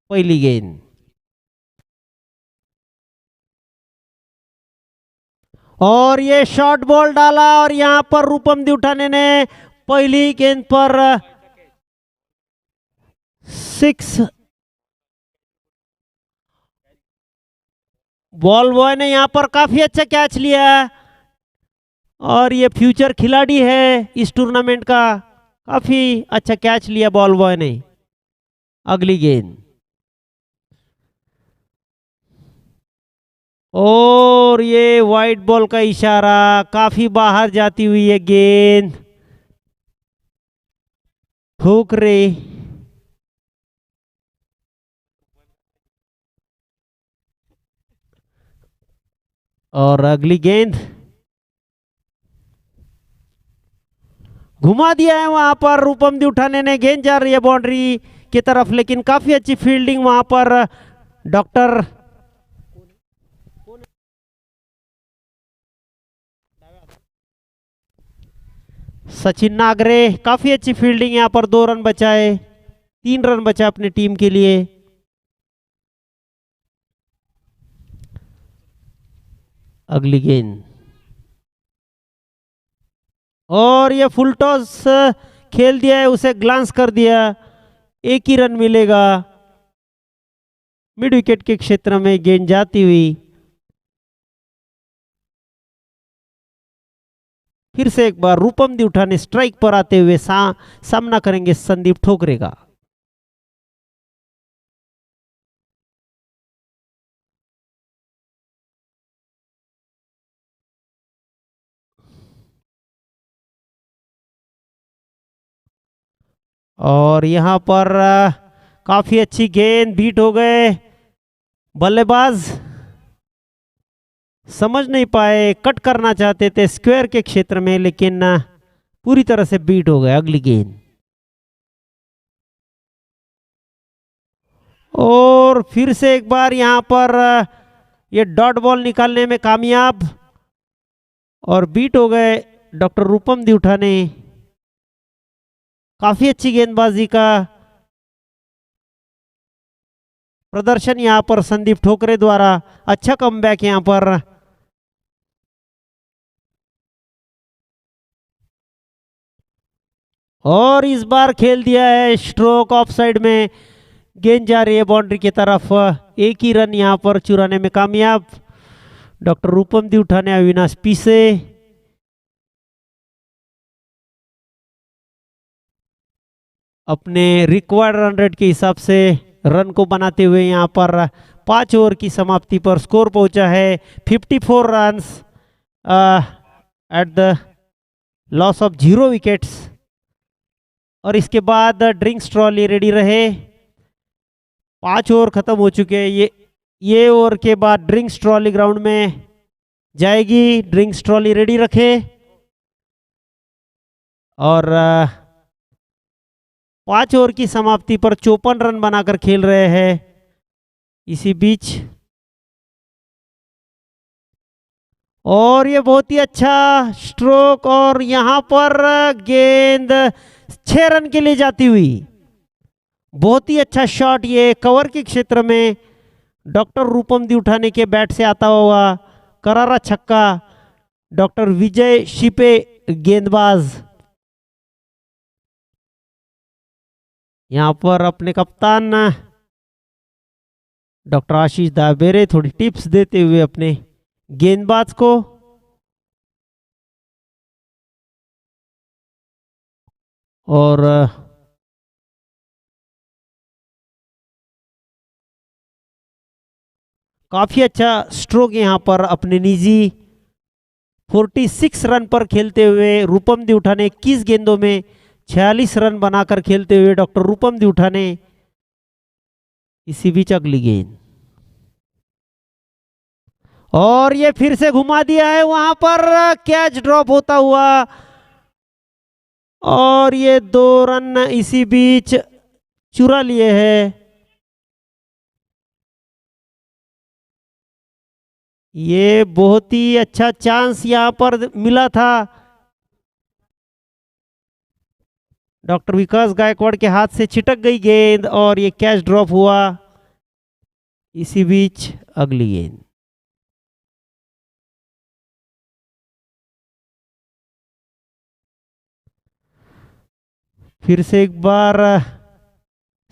पहली गेंद और ये शॉर्ट बॉल डाला और यहां पर रूपम दिउठाने ने पहली गेंद पर 6। बॉल बॉय ने यहां पर काफी अच्छा कैच लिया और ये फ्यूचर खिलाड़ी है इस टूर्नामेंट का। काफी अच्छा कैच लिया बॉल बॉय ने। अगली गेंद और ये वाइट बॉल का इशारा। काफी बाहर जाती हुई है गेंद। ठोकरे और अगली गेंद घुमा दिया है वहां पर रूपम दिउठाने ने। गेंद जा रही है बाउंड्री की तरफ लेकिन काफी अच्छी फील्डिंग वहां पर डॉक्टर सचिन नागरे। काफी अच्छी फील्डिंग यहां पर। 2 रन बचाए। 3 रन बचा अपनी टीम के लिए। अगली गेंद और ये फुल टॉस खेल दिया है, उसे ग्लांस कर दिया। एक ही रन मिलेगा। मिड विकेट के क्षेत्र में गेंद जाती हुई। फिर से एक बार रूपम दिउठाने स्ट्राइक पर आते हुए सामना करेंगे संदीप ठोकरे का। और यहां पर काफी अच्छी गेंद बीट हो गए बल्लेबाज। समझ नहीं पाए, कट करना चाहते थे स्क्वायर के क्षेत्र में लेकिन पूरी तरह से बीट हो गए। अगली गेंद और फिर से एक बार यहां पर ये डॉट बॉल निकालने में कामयाब और बीट हो गए डॉक्टर रूपम दिउठाने। काफी अच्छी गेंदबाजी का प्रदर्शन यहां पर संदीप ठोकरे द्वारा। अच्छा कमबैक यहां पर। और इस बार खेल दिया है स्ट्रोक ऑफ साइड में, गेंद जा रही है बाउंड्री की तरफ। एक ही रन यहाँ पर चुराने में कामयाब डॉक्टर रूपम दी उठाने अविनाश पीसे। अपने रिक्वायर्ड रन रेट के हिसाब से रन को बनाते हुए यहाँ पर 5 ओवर की समाप्ति पर स्कोर पहुंचा है 54 runs at the loss of 0 wickets. और इसके बाद ड्रिंक्स ट्रॉली रेडी रहे। 5 ओवर खत्म हो चुके हैं। ये ओवर के बाद ड्रिंक्स ट्रॉली ग्राउंड में जाएगी। ड्रिंक्स ट्रॉली रेडी रखे और 5 ओवर की समाप्ति पर 54 रन बनाकर खेल रहे हैं। इसी बीच और ये बहुत ही अच्छा स्ट्रोक और यहाँ पर गेंद 6 रन के लिए जाती हुई। बहुत ही अच्छा शॉट, ये कवर के क्षेत्र में डॉक्टर रूपम दी उठाने के बैट से आता हुआ करारा छक्का। डॉक्टर विजय शिपे गेंदबाज यहाँ पर अपने कप्तान डॉक्टर आशीष दाबेरे थोड़ी टिप्स देते हुए अपने गेंदबाज को। और काफी अच्छा स्ट्रोक यहाँ पर अपने निजी 46 रन पर खेलते हुए रूपम दी उठाने 21 गेंदों में 46 रन बनाकर खेलते हुए डॉक्टर रूपम दी उठाने। इसी बीच अगली गेंद और ये फिर से घुमा दिया है, वहां पर कैच ड्रॉप होता हुआ और ये 2 रन इसी बीच चुरा लिए हैं। ये बहुत ही अच्छा चांस यहां पर मिला था। डॉक्टर विकास गायकवाड़ के हाथ से छिटक गई गेंद और ये कैच ड्रॉप हुआ। इसी बीच अगली गेंद फिर से एक बार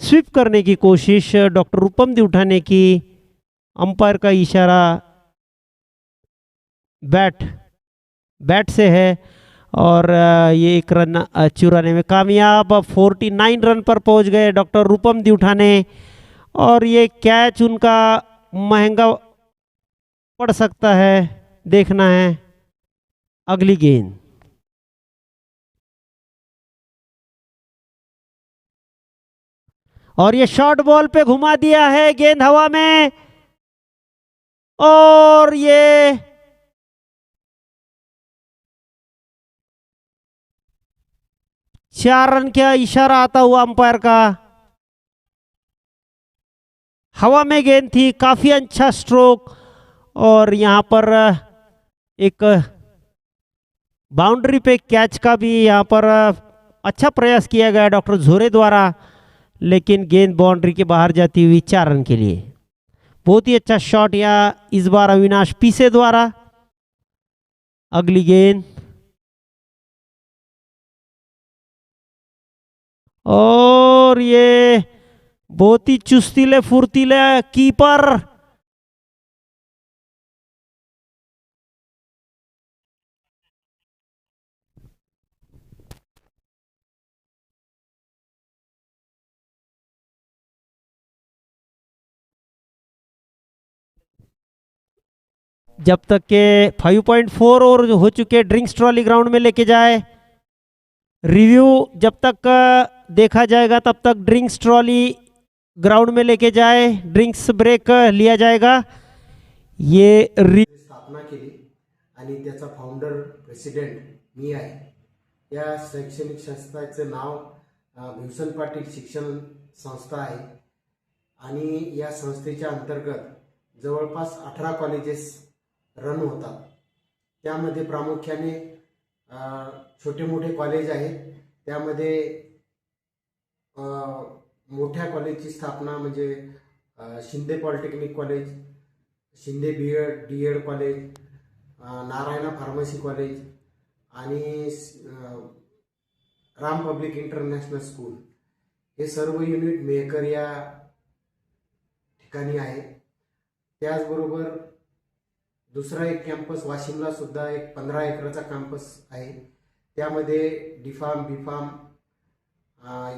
स्वीप करने की कोशिश डॉक्टर रूपम दी उठाने की। अंपायर का इशारा बैट से है और ये 1 रन चुराने में कामयाब। 49 रन पर पहुंच गए डॉक्टर रूपम दी उठाने और ये कैच उनका महंगा पड़ सकता है, देखना है। अगली गेंद और ये शॉर्ट बॉल पे घुमा दिया है, गेंद हवा में और ये चार रन का इशारा आता हुआ अंपायर का। हवा में गेंद थी, काफी अच्छा स्ट्रोक और यहां पर एक बाउंड्री पे कैच का भी यहां पर अच्छा प्रयास किया गया डॉक्टर झोरे द्वारा, लेकिन गेंद बाउंड्री के बाहर जाती हुई 4 रन के लिए। बहुत ही अच्छा शॉट या इस बार अविनाश पीसे द्वारा। अगली गेंद और ये बहुत ही चुस्तीले फुर्तीले कीपर जब तक के 5.4 ओवर हो चुके ड्रिंक्स ट्रॉली ग्राउंड में लेके जाए। रिव्यू जब तक देखा जाएगा तब तक ड्रिंक्स ट्रॉली ग्राउंड में लेके जाए। ड्रिंक्स ब्रेक लिया जाएगा। ये स्थापना केली आणि त्याचा फाउंडर प्रेसिडेंट मी आहे। या शैक्षणिक संस्थेचं नाव भिवसन पाटील शिक्षण संस्था आहे आणि या संस्थेच्या अंतर्गत जवळपास 18 कॉलेजेस रन होतात। त्यामध्ये प्रामुख्याने छोटे मोठे कॉलेज आहेत। त्यामध्ये मोठ्या कॉलेजची स्थापना म्हणजे Shinde polytechnic college, Shinde DEd college, Narayana pharmacy college आणि राम पब्लिक इंटरनॅशनल स्कूल हे सर्व युनिट मेहकर या ठिकाणी आहे. त्याचबरोबर दुसरा एक कॅम्पस वाशिमला सुद्धा एक 15 एकराचा कॅम्पस आहे. त्यामध्ये DPharm, BPharm,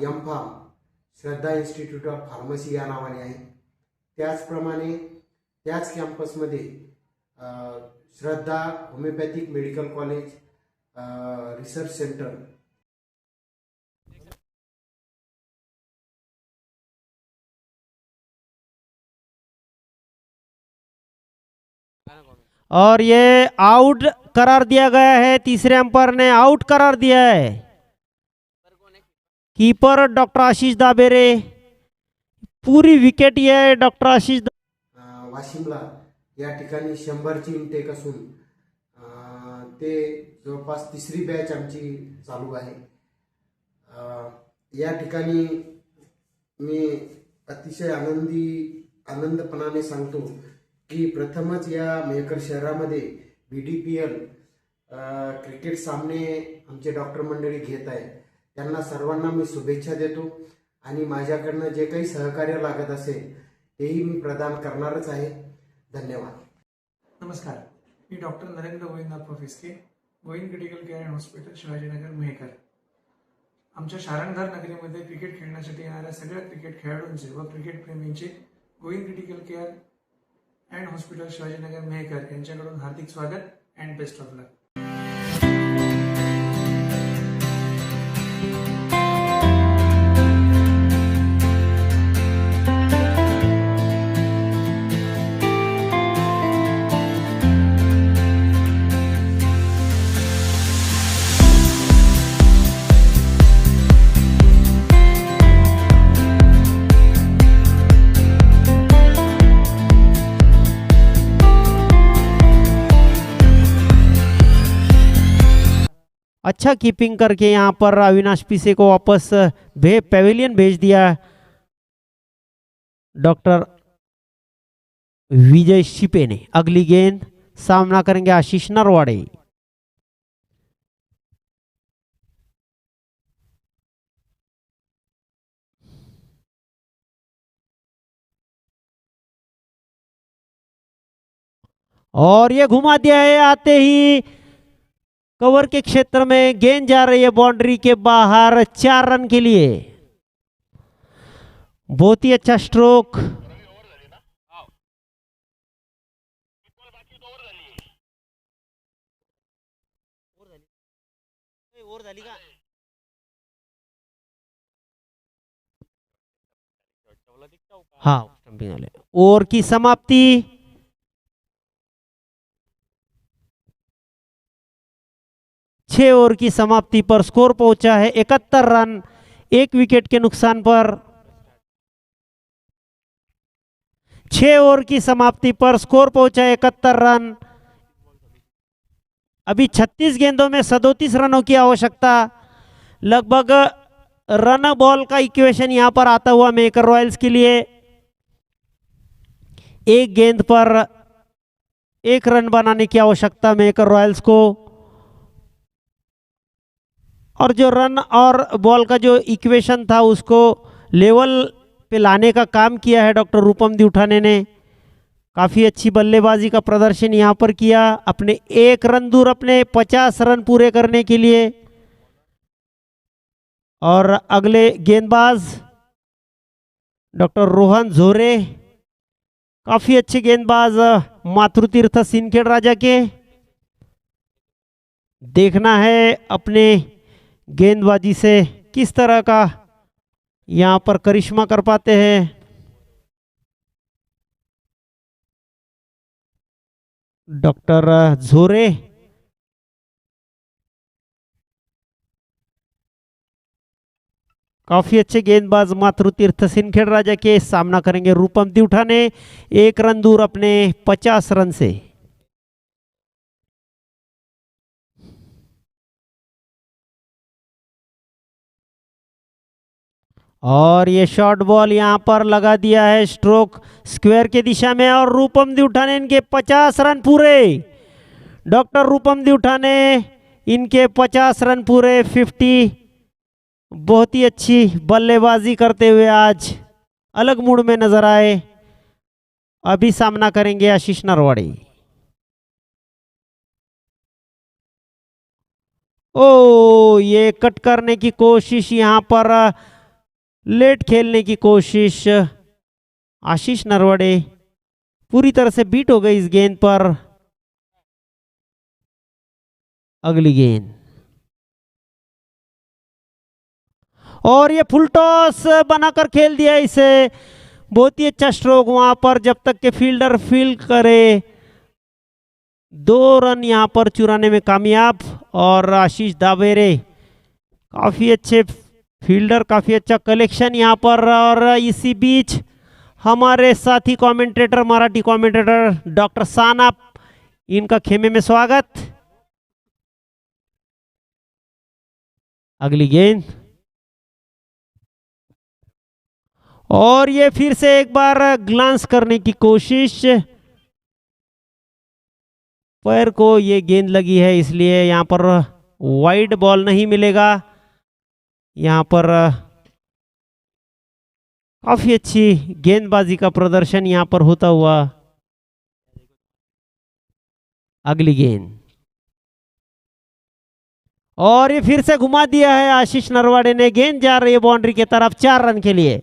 MPharm, Shraddha institute of pharmacy या नावाने आहे. त्याचप्रमाणे त्याच कॅम्पसमध्ये Shraddha homeopathic medical college, research centre और ये आउट करार दिया गया है. तीसरे अंपायर ने आउट करार दिया है. Keeper doctor Ashish Dabere. पूरी विकेट ये है डॉक्टर आशीष वाशिमला या ठिकाणी 100ची इनटेक असून ते जवळपास तिसरी बॅच आमची चालू आहे. या ठिकाणी मी अतिशय आनंदपणाने सांगतो की प्रथमच या मेहकर शहरामध्ये BDPL क्रिकेट सामने आमचे डॉक्टर मंडळी घेत आहे. त्यांना सर्वांना मी शुभेच्छा देतो आणि माझ्याकडनं जे काही सहकार्य लागत असेल तेही मी प्रदान करणारच आहे. धन्यवाद. नमस्कार, मी डॉक्टर नरेंद्र गोविंदनाथ प्रोफेसके, Govind critical care and hospital, Shivajinagar, Mehkar. आमच्या शारणधार नगरीमध्ये क्रिकेट खेळण्यासाठी येणाऱ्या सगळ्या क्रिकेट खेळाडूंचे व क्रिकेट प्रेमींचे Govind critical care and hospital, Shivajinagar, Mehkar यांच्याकडून हार्दिक स्वागत अँड बेस्ट ऑफ लक. अच्छा कीपिंग करके यहाँ पर अविनाश पीसे को वापस पेविलियन भेज दिया डॉक्टर विजय शिपे ने. अगली गेंद सामना करेंगे आशीष नरवाड़े. और ये घुमा दिया है. आते ही कवर के क्षेत्र में गेंद जा रही है बाउंड्री के बाहर 4 रन के लिए. बहुत ही अच्छा स्ट्रोक. हाँ, ओवर की समाप्ति. छह ओवर की समाप्ति पर स्कोर पहुंचा है 71 रन, 1 विकेट के नुकसान पर. 6 ओवर की समाप्ति पर स्कोर पहुंचा है 71 रन. अभी 36 गेंदों में 37 रनों की आवश्यकता. लगभग रन बॉल का इक्वेशन यहां पर आता हुआ मेहकर रॉयल्स के लिए. एक गेंद पर 1 रन बनाने की आवश्यकता मेहकर रॉयल्स को. और जो रन और बॉल का जो इक्वेशन था उसको लेवल पे लाने का काम किया है डॉक्टर रूपम दिउठाने ने. काफ़ी अच्छी बल्लेबाजी का प्रदर्शन यहाँ पर किया. अपने 1 रन दूर अपने 50 रन पूरे करने के लिए. और अगले गेंदबाज डॉक्टर रोहन झोरे, काफ़ी अच्छे गेंदबाज मातृतीर्थ सिंदखेड़ राजा के. देखना है अपने गेंदबाजी से किस तरह का यहाँ पर करिश्मा कर पाते हैं. डॉक्टर झोरे काफी अच्छे गेंदबाज मातृतीर्थ सिंदखेड़ राजा के. सामना करेंगे रूपम दिउठाने 1 रन दूर अपने 50 रन से. और ये शॉर्ट बॉल यहाँ पर लगा दिया है स्ट्रोक स्क्वायर के दिशा में. और रूपम दिउठाने इनके 50 रन पूरे. डॉक्टर रूपम दिउठाने इनके 50 रन पूरे. 50 बहुत ही अच्छी बल्लेबाजी करते हुए आज अलग मूड में नजर आए। अभी सामना करेंगे आशीष नरवाड़े। ओ ये कट करने की कोशिश, यहाँ पर लेट खेलने की कोशिश। आशीष नरवाड़े पूरी तरह से बीट हो गई इस गेंद पर। अगली गेंद और ये फुल टॉस बनाकर खेल दिया इसे। बहुत ही अच्छा स्ट्रोक वहां पर, जब तक के फील्डर फील्ड करे। 2 रन यहां पर चुराने में कामयाब। और आशीष दावेरे काफी अच्छे फील्डर, काफी अच्छा कलेक्शन यहां पर। और इसी बीच हमारे साथी कमेंटेटर, मराठी कमेंटेटर डॉक्टर साना, इनका खेमे में स्वागत। अगली गेंद और ये फिर से एक बार ग्लांस करने की कोशिश। पैर को ये गेंद लगी है, इसलिए यहाँ पर वाइड बॉल नहीं मिलेगा। यहाँ पर काफी अच्छी गेंदबाजी का प्रदर्शन यहाँ पर होता हुआ। अगली गेंद और ये फिर से घुमा दिया है आशीष नरवाड़े ने। गेंद जा रही है बाउंड्री के तरफ 4 रन के लिए।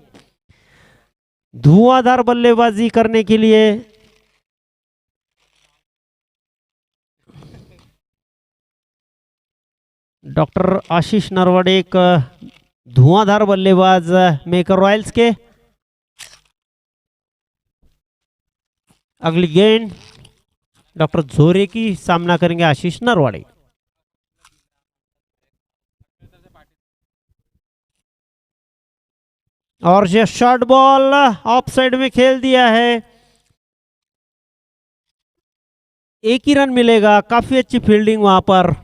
धुआंधार बल्लेबाजी करने के लिए डॉक्टर आशीष नरवाड़े एक धुआंधार बल्लेबाज मेकर रॉयल्स के। अगली गेंद डॉक्टर झोरे की, सामना करेंगे आशीष नरवाड़े। और ये शॉर्ट बॉल ऑफ साइड में खेल दिया है। एक ही रन मिलेगा। काफी अच्छी फील्डिंग वहां पर।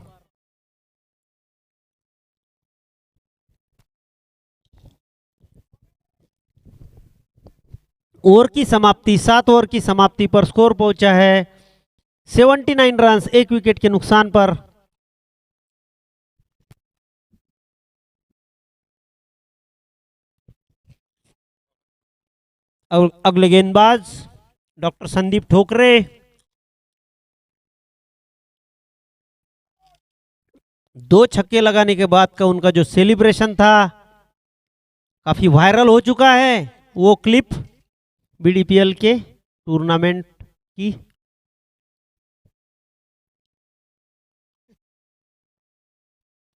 ओवर की समाप्ति, 7 ओवर की समाप्ति पर स्कोर पहुंचा है 79 रन, 1 विकेट के नुकसान पर। अगले गेंदबाज डॉक्टर संदीप ठोकरे। दो छक्के लगाने के बाद का उनका जो सेलिब्रेशन था काफी वायरल हो चुका है, वो क्लिप बीडीपीएल के टूर्नामेंट की।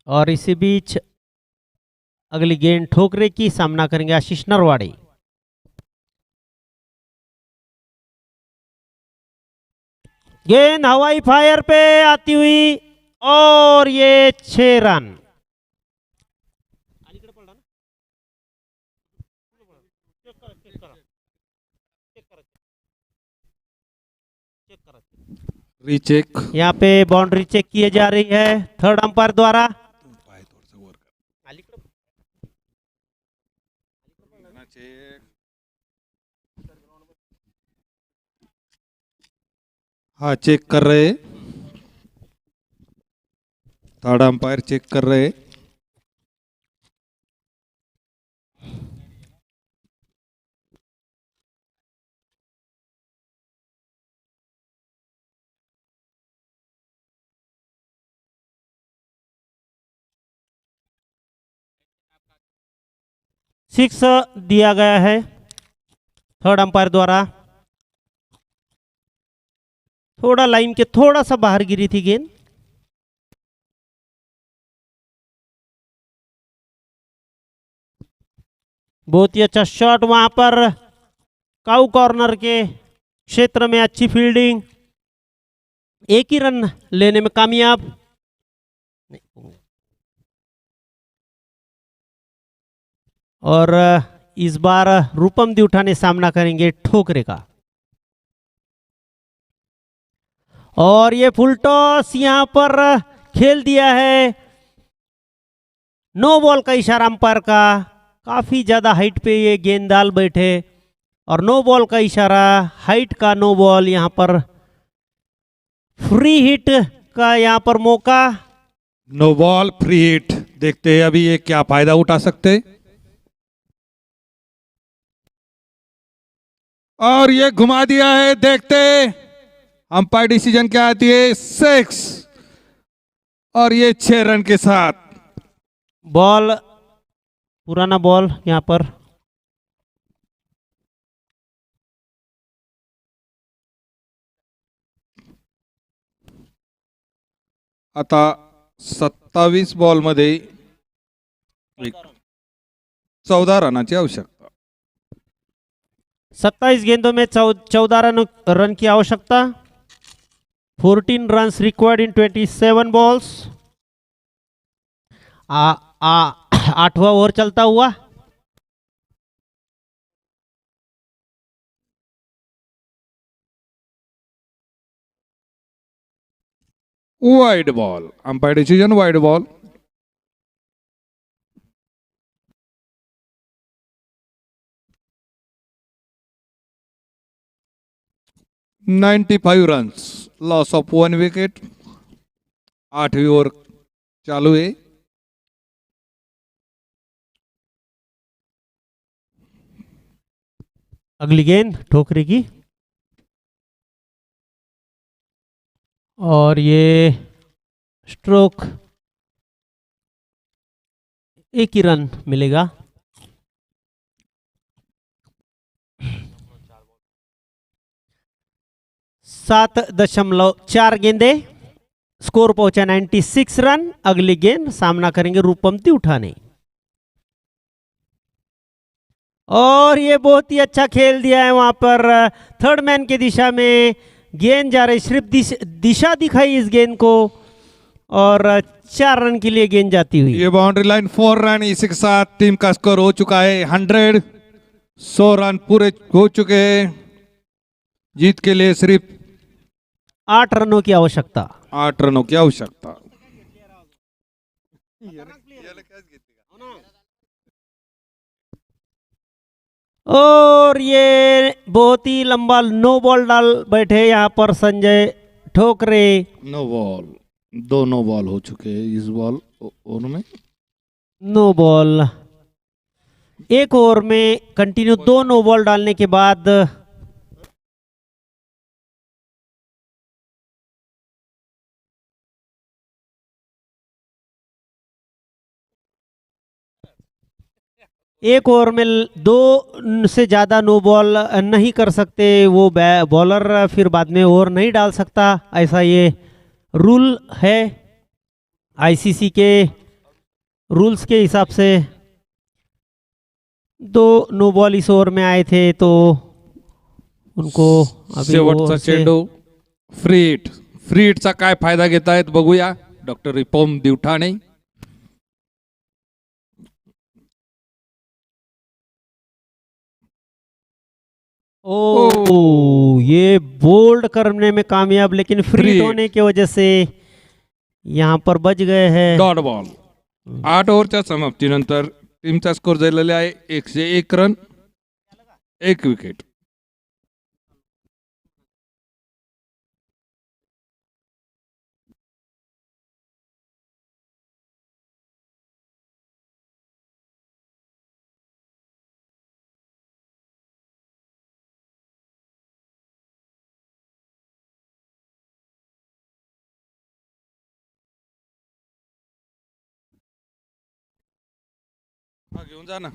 और इसी बीच अगली गेंद ठोकरे की, सामना करेंगे आशीष नरवाड़े। गेंद हवाई फायर पे आती हुई और ये 6 रन। रीचेक। यहाँ पे बाउंड्री चेक किए जा रही है थर्ड अंपायर द्वारा। हाँ, चेक कर रहे, थर्ड अंपायर चेक कर रहे। सिक्स दिया गया है थर्ड अंपायर द्वारा। थोड़ा लाइन के थोड़ा सा बाहर गिरी थी गेंद। बहुत ही अच्छा शॉट वहां पर, काउ कॉर्नर के क्षेत्र में अच्छी फील्डिंग। एक ही रन लेने में कामयाब। और इस बार रूपम दिउठा ने सामना करेंगे ठोकरे का। और ये फुल टॉस यहां पर खेल दिया है। नो बॉल का इशारा अंपायर का। काफी ज्यादा हाइट पे ये गेंददाल बैठे और नो बॉल का इशारा, हाइट का नो बॉल। यहां पर फ्री हिट का यहां पर मौका। नो बॉल, फ्री हिट देखते हैं अभी ये क्या फायदा उठा सकते, और ये घुमा दिया है। देखते अंपायर डिसीजन क्या आती है, 6, और ये 6 रन के साथ। बॉल पुराना बॉल यहाँ पर। आता 27 बॉल मध्ये 14 रनाची आवश्यकता। 27 गेंदों में 14 रन की आवश्यकता। 14 रन्स रिक्वायर्ड इन 27 बॉल्स। 8वां ओवर चलता हुआ। Wide ball, umpire decision wide ball. $95 runs, loss of 1 wicket. 8वीं ओवर चालू है। अगली गेंद ठोकरे की, और ये स्ट्रोक, 1 ही रन मिलेगा। सात 7.4 गेंदे, स्कोर पहुंचा 96 रन। अगली गेंद सामना करेंगे रूपम तिउठाने, और ये बहुत ही अच्छा खेल दिया है वहां पर। थर्ड मैन की दिशा में गेंद जा रही, सिर्फ दिशा दिखाई इस गेंद को, और 4 रन के लिए गेंद जाती हुई। ये बाउंड्री लाइन 4 रन, इसी के साथ टीम का स्कोर हो चुका है 100। 100 रन पूरे हो चुके हैं। जीत के लिए सिर्फ 8 रनों की आवश्यकता। 8 रनों की आवश्यकता। और ये बहुत ही लंबा नो बॉल डाल बैठे यहाँ पर Sanjay Thokare. No ball, 2 no ball हो चुके हैं इस बॉल ओवर में। नो बॉल, 1 ओवर में कंटिन्यू 2 नो बॉल डालने के बाद एक ओवर में 2 से ज़्यादा नो बॉल नहीं कर सकते वो बॉलर, फिर बाद में ओवर नहीं डाल सकता, ऐसा ये रूल है आईसीसी के रूल्स के हिसाब से। 2 नो बॉल इस ओवर में आए थे, तो उनको अभी शेवटचा चेंडू फ्रीटचा काय फायदा घेतायत बघूया डॉक्टर रिपम दिवठाणे। ओ ये बोल्ड करने में कामयाब, लेकिन फ्री होने की वजह से यहाँ पर बच गए हैं। Dot ball. 8 ओव्हरच्या समाप्तीनंतर टीमचा स्कोर झालेला आहे 101 रन, 1 विकेट। घेऊन जा ना,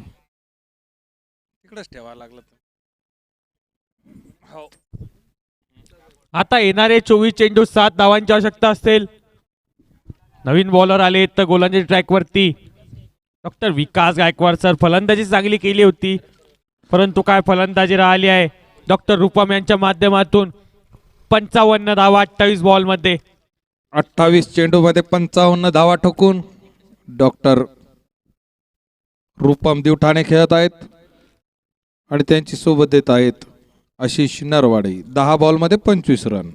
तिकडेच ठेवा लागलं तर। हो, आता येणारे 24 चेंडू 7 धावांची आवश्यकता असेल। नवीन बॉलर आले तर गोलंदाजी ट्रॅकवरती डॉक्टर विकास गायकवाड सर फलंदाजी चांगली केली होती, परंतु काय फलंदाजी राहिली आहे डॉक्टर रूपम यांच्या माध्यमातून। 55 धावा 28 बॉल मध्ये। 28 चेंडू मध्ये 55 धावा ठोकून डॉक्टर रूपम दिवठाणे खेळत आहेत, आणि त्यांची सोबत देत आहेत आशिष नरवाडे। 10 बॉल मध्ये 25 रन।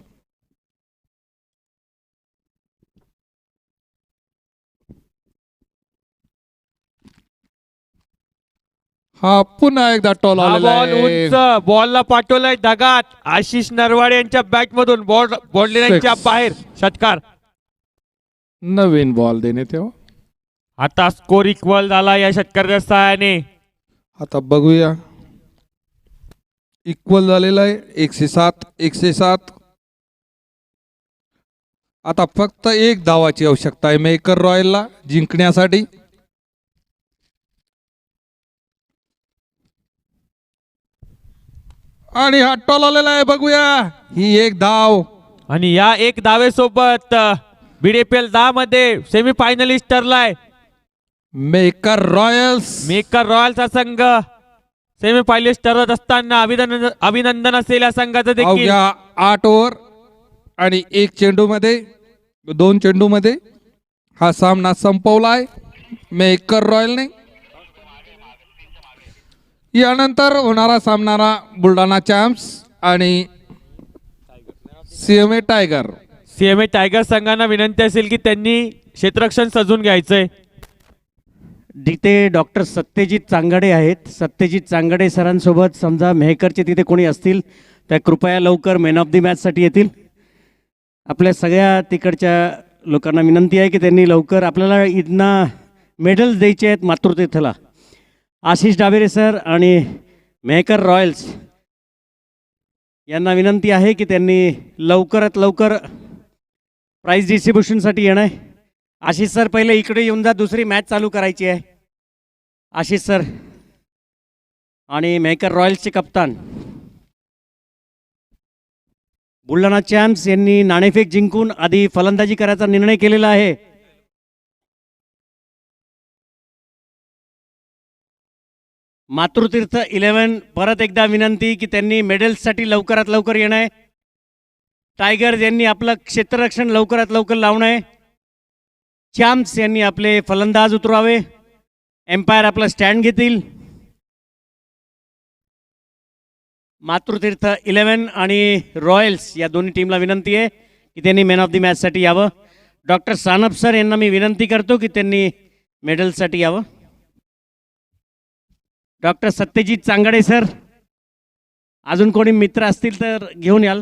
हा पुन्हा एकदा टॉल आलेला बॉल आहे। उंच, बॉलला पाठवलाय ढगात। आशिष नरवाडे यांच्या बॅट मधून बॉल लाईनच्या बाहेर षटकार। नवीन बॉल देण्यात यावा। आता स्कोर इक्वल झाला या षटकाराच्या सहाय्याने. आता बघूया, इक्वल झालेला आहे 107. आता फक्त एक धावाची आवश्यकता आहे मेकर रॉयलला जिंकण्यासाठी. आणि हा टॉल आलेला आहे, बघूया ही एक धाव. आणि या एक धावेसोबत BDPL 10 मध्ये सेमीफायनलिस्ट ठरलाय. मेकर रॉयल्सचा संघ सेमीफायनलिस्ट ठरत असताना अभिनंदन असेल या संघाचं देखील. अवघ्या 8 ओव्हर आणि 2 चेंडूमध्ये हा सामना संपवलाय मेकर रॉयलने. यानंतर होणारा सामना बुलढाणा चॅम्प्स आणि CMA टायगर संघांना विनंती असेल की त्यांनी क्षेत्ररक्षण सजून घ्यायचंय. जिथे डॉक्टर सत्यजित चांगडे आहेत, सत्यजित चांगडे सरांसोबत समजा मेहकरचे तिथे कोणी असतील तर कृपया लवकर मॅन ऑफ द मॅचसाठी येतील. आपल्या सगळ्या तिकडच्या लोकांना विनंती आहे की त्यांनी लवकर, आपल्याला इथनं मेडल्स द्यायचे आहेत मातृतीर्थला. आशिष डाबेरे सर आणि मेहकर रॉयल्स यांना विनंती आहे की त्यांनी लवकरात लवकर प्राईज डिस्ट्रीब्युशनसाठी येणं आहे. आशिष सर पहिले इकडे येऊन जा, दुसरी मॅच चालू करायची आहे. आशिष सर आणि मेहकर रॉयल्सचे कप्तान. बुलढाणा चॅम्प्स यांनी नाणेफेक जिंकून आधी फलंदाजी करायचा निर्णय केलेला आहे. मातृतीर्थ 11 परत एकदा विनंती की त्यांनी मेडल्ससाठी लवकरात लवकर येणं आहे. टायगर्स यांनी आपलं क्षेत्ररक्षण लवकरात लवकर लावणं आहे. चॅम्प्स यांनी आपले फलंदाज उतरवावे. एम्पायर आपला स्टँड घेतील. मातृतीर्थ 11 आणि रॉयल्स या दोन्ही टीमला विनंती आहे की त्यांनी मॅन ऑफ द मॅचसाठी यावं. डॉक्टर सानप सर यांना मी विनंती करतो की त्यांनी मेडल्ससाठी यावं. डॉक्टर सत्यजित चांगडे सर, अजून कोणी मित्र असतील तर घेऊन याल.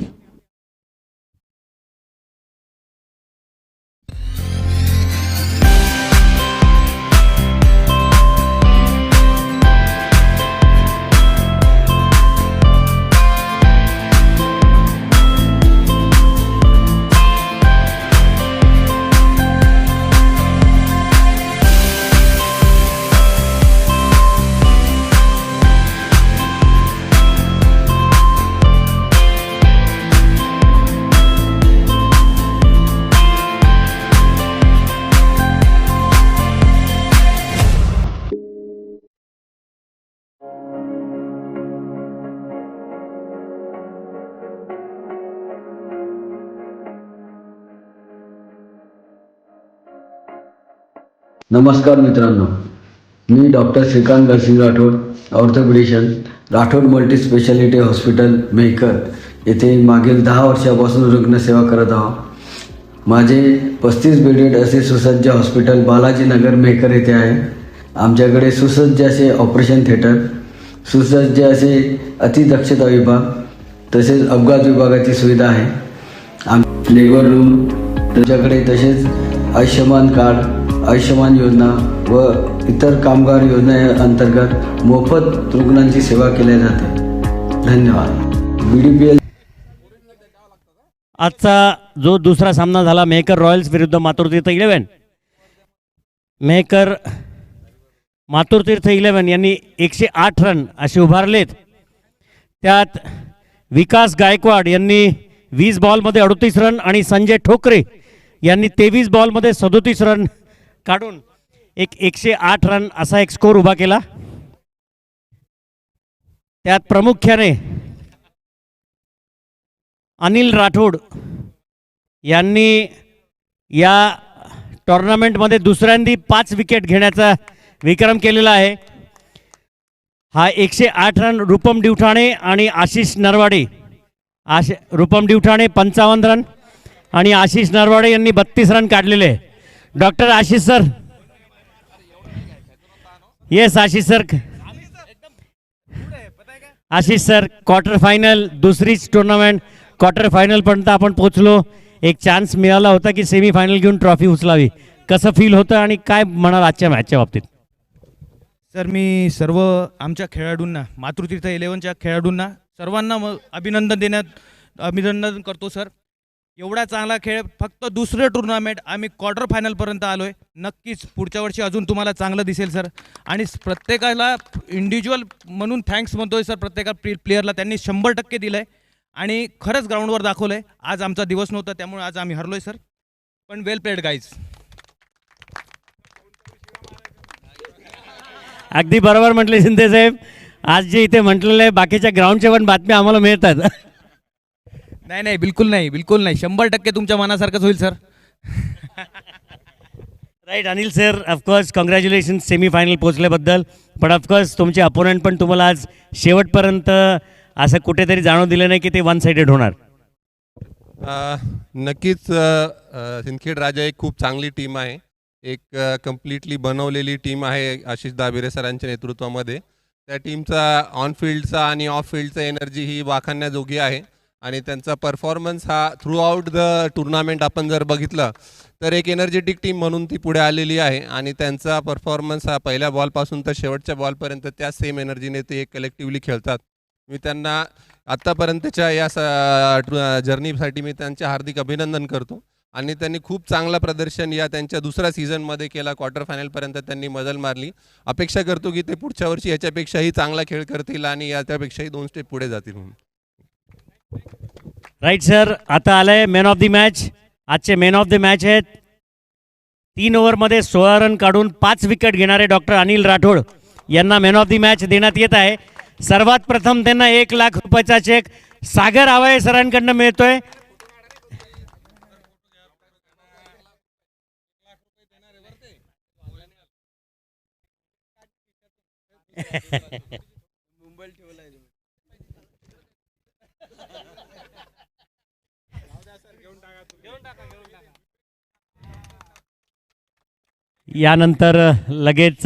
नमस्कार मित्रांनो, मी doctor Shrikant Narsing Rathod, orthopedician, Rathod multi speciality hospital Mehkar येथे मागील 10 वर्षापासून रुग्णसेवा करत आहोत. माझे 35 बेडेड असे सुसज्ज हॉस्पिटल बालाजीनगर मेहकर येथे आहे. आमच्याकडे सुसज्ज असे ऑपरेशन थिएटर, सुसज्ज असे अतिदक्षता विभाग तसेच अपघात विभागाची सुविधा आहे. लेबर रूम तुमच्याकडे, तसेच आयुष्यमान कार्ड, आयुष्यमान योजना व इतर कामगार योजनेअंतर्गत मोफत रुग्णांची सेवा केली जाते. धन्यवाद. BDPL. आजचा जो दुसरा सामना झाला मेहकर रॉयल्स विरुद्ध मातृतीर्थ 11. मेहकर मातृतीर्थ 11 यांनी 108 रन असे उभारलेत. त्यात विकास गायकवाड यांनी 20 बॉलमध्ये 38 रन आणि संजय ठोकरे यांनी 23 बॉलमध्ये 37 रन काढून 108 रन असा एक स्कोर उभा केला. त्यात प्रामुख्याने अनिल राठोड यांनी या टुर्नामेंटमध्ये दुसऱ्यांदी 5 विकेट घेण्याचा विक्रम केलेला आहे. हा 108 रन रूपम दिवठाणे आणि आशिष नरवाडे, रूपम दिवठाणे 55 रन आणि आशिष नरवाडे यांनी 32 रन काढलेले आहे. Doctor Ashish sir, yes Ashish sir, Ashish sir, quarter final, दुसरीच टुर्नामेंट क्वार्टर फायनलपर्यंत आपण पोचलो. एक चान्स मिळाला होता की सेमीफायनल घेऊन ट्रॉफी उचलावी. कसं फील होतं आणि काय म्हणाल आजच्या मॅचच्या बाबतीत? सर मी सर्व आमच्या खेळाडूंना, मातृतीर्थ 11च्या खेळाडूंना सर्वांना अभिनंदन करतो सर. एवढा चांगला खेळ, फक्त दुसरं टुर्नामेंट, आम्ही क्वार्टर फायनलपर्यंत आलो आहे. नक्कीच पुढच्या वर्षी अजून तुम्हाला चांगलं दिसेल सर. आणि प्रत्येकाला इंडिव्हिज्युअल म्हणून थँक्स म्हणतो आहे सर. प्रत्येका प्लेयरला त्यांनी 100% दिलं आहे आणि खरंच ग्राउंडवर दाखवलं आहे. आज आमचा दिवस नव्हता त्यामुळे आज आम्ही हरलो आहे सर, पण वेल प्लेड गाईज. अगदी बरोबर म्हटले शिंदे साहेब. आज जे इथे म्हटलेलं आहे बाकीच्या ग्राउंडच्या पण बातम्या आम्हाला मिळतात. नाही, बिलकुल नाही, 100% तुमच्या मनासारखंच होईल sir. Right Anil sir, of course congratulation semifinal पोचल्याबद्दल. पण ऑफकोर्स तुमचे अपोनंट पण तुम्हाला आज शेवटपर्यंत असं कुठेतरी जाणवू दिलं नाही की ते वन साइडेड होणार. नक्कीच सिंदखेड राजा एक खूप चांगली टीम आहे. एक कम्प्लिटली बनवलेली टीम आहे आशिष दाबिरे सरांच्या नेतृत्वामध्ये. त्या टीमचा ऑन फील्डचा आणि ऑफ फील्डचा एनर्जी ही वाखाणण्याजोगी आहे आणि त्यांचा परफॉर्मन्स हा थ्रू आउट द टुर्नामेंट आपण जर बघितलं तर एक एनर्जेटिक टीम म्हणून ती पुढे आलेली आहे आणि त्यांचा परफॉर्मन्स हा पहिल्या बॉलपासून तर शेवटच्या बॉलपर्यंत त्या सेम एनर्जीने ते एक कलेक्टिव्हली खेळतात. मी त्यांना आत्तापर्यंतच्या या जर्नीसाठी मी त्यांचे हार्दिक अभिनंदन करतो आणि त्यांनी खूप चांगलं प्रदर्शन या त्यांच्या दुसऱ्या सीझनमध्ये केला. क्वार्टर फायनलपर्यंत त्यांनी मजल मारली. अपेक्षा करतो की ते पुढच्या वर्षी याच्यापेक्षाही चांगला खेळ करतील आणि याच्यापेक्षाही 2 स्टेप पुढे जातील म्हणून. राईट सर, आता आलंय मॅन ऑफ द मॅच. आजचे मॅन ऑफ द मॅच आहेत 3 ओव्हरमध्ये 16 रन काढून 5 विकेट घेणारे डॉक्टर अनिल राठोड यांना मॅन ऑफ द मॅच देण्यात येत आहे. सर्वात प्रथम त्यांना 1 लाख रुपयाचा चेक सागर आवाळे सरांकडनं मिळतोय. यानंतर लगेच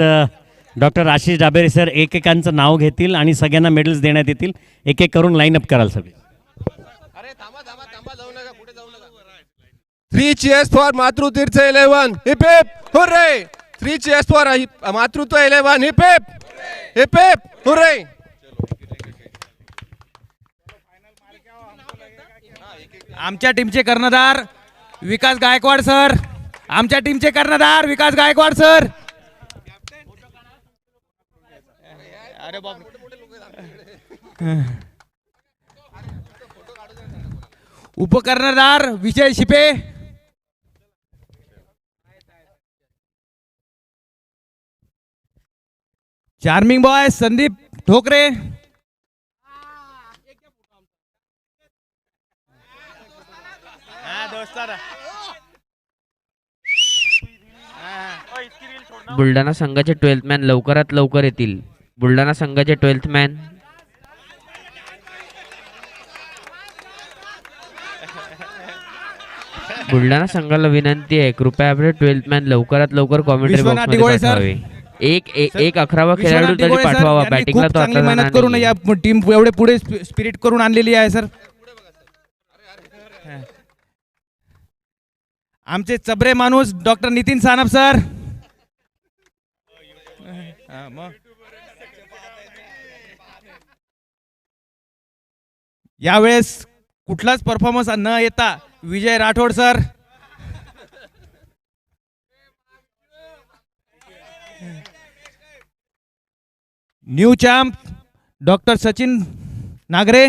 डॉक्टर आशिष डाबेरे सर एकेकांचं नाव घेतील आणि सगळ्यांना मेडल्स देण्यात येतील. एक एक करून लाईन अप कराल सगळे. 3 cheers for Matrutirth 11. Heap heap hurray. 3 cheers for मातृत्व 11. Heap heap heap heap hurray. आमच्या टीमचे कर्णधार विकास गायकवाड सर. आमच्या टीमचे कर्णधार विकास गायकवाड सर. अरे बाप, उपकर्णधार विजय शिपे. Charming boy Sandeep Thokare. बुलढाणा संघाचे 12th मॅन लवकरात लवकर येतील. बुलढाणा संघाचे 12th मॅन. बुलढाणा संघाला विनंती आहे कृपया आपले 12th मॅन लवकरात लवकर कॉमेंट्री बॉक्समध्ये पाठवावे. एक 11वा खेळाडू तरी पाठवावा. बॅटिंगला तो आता मेहनत करून या टीम एवढे पुढे स्पिरिट करून आणलेली आहे सर. आमचे चबरे माणूस डॉक्टर नितीन सानप सर. यावेळेस कुठलाच परफॉर्मन्स न येता Vijay Rathod sir. New champ doctor Sachin Nagare.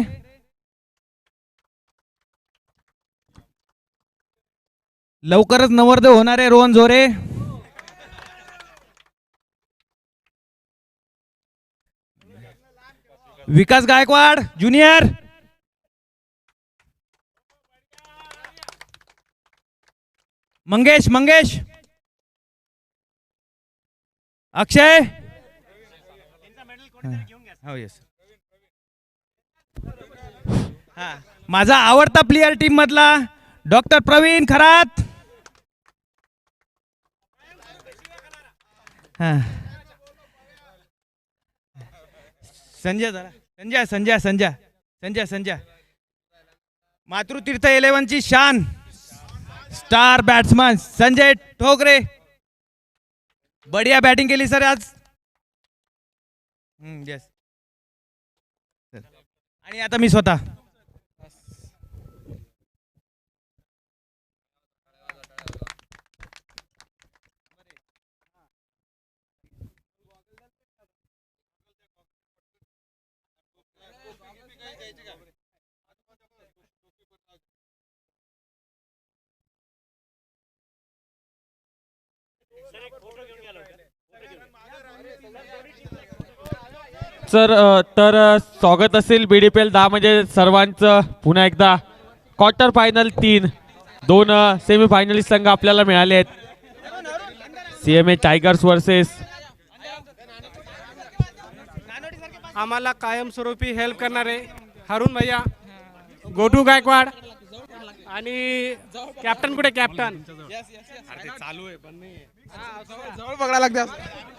लवकरच नवरदेव होणारे रोहन झोरे. विकास गायकवाड ज्युनियर. मंगेश अक्षय. हो येस. माझा आवडता प्लेयर टीम मधला डॉक्टर प्रवीण खरात. संजय मातृतीर्थ 11 ची शान स्टार बॅट्समन संजय ठोकरे. बढिया बॅटिंग केली सर आज. येस. आणि आता मी स्वतः सर तर स्वागत असेल BDPL 10 म्हणजे सर्वांचं पुन्हा एकदा. क्वार्टर फायनल 3 2 सेमीफायनलिस्ट संघ आपल्याला मिळाले आहेत. CMA टायगर्स वर्सेस आम्हाला कायमस्वरूपी हेल्प करणारे हरुण भैया, गोटू गायकवाड आणि कॅप्टन कुठे कॅप्टन चालू आहे पण जवळ पकडायला लागते.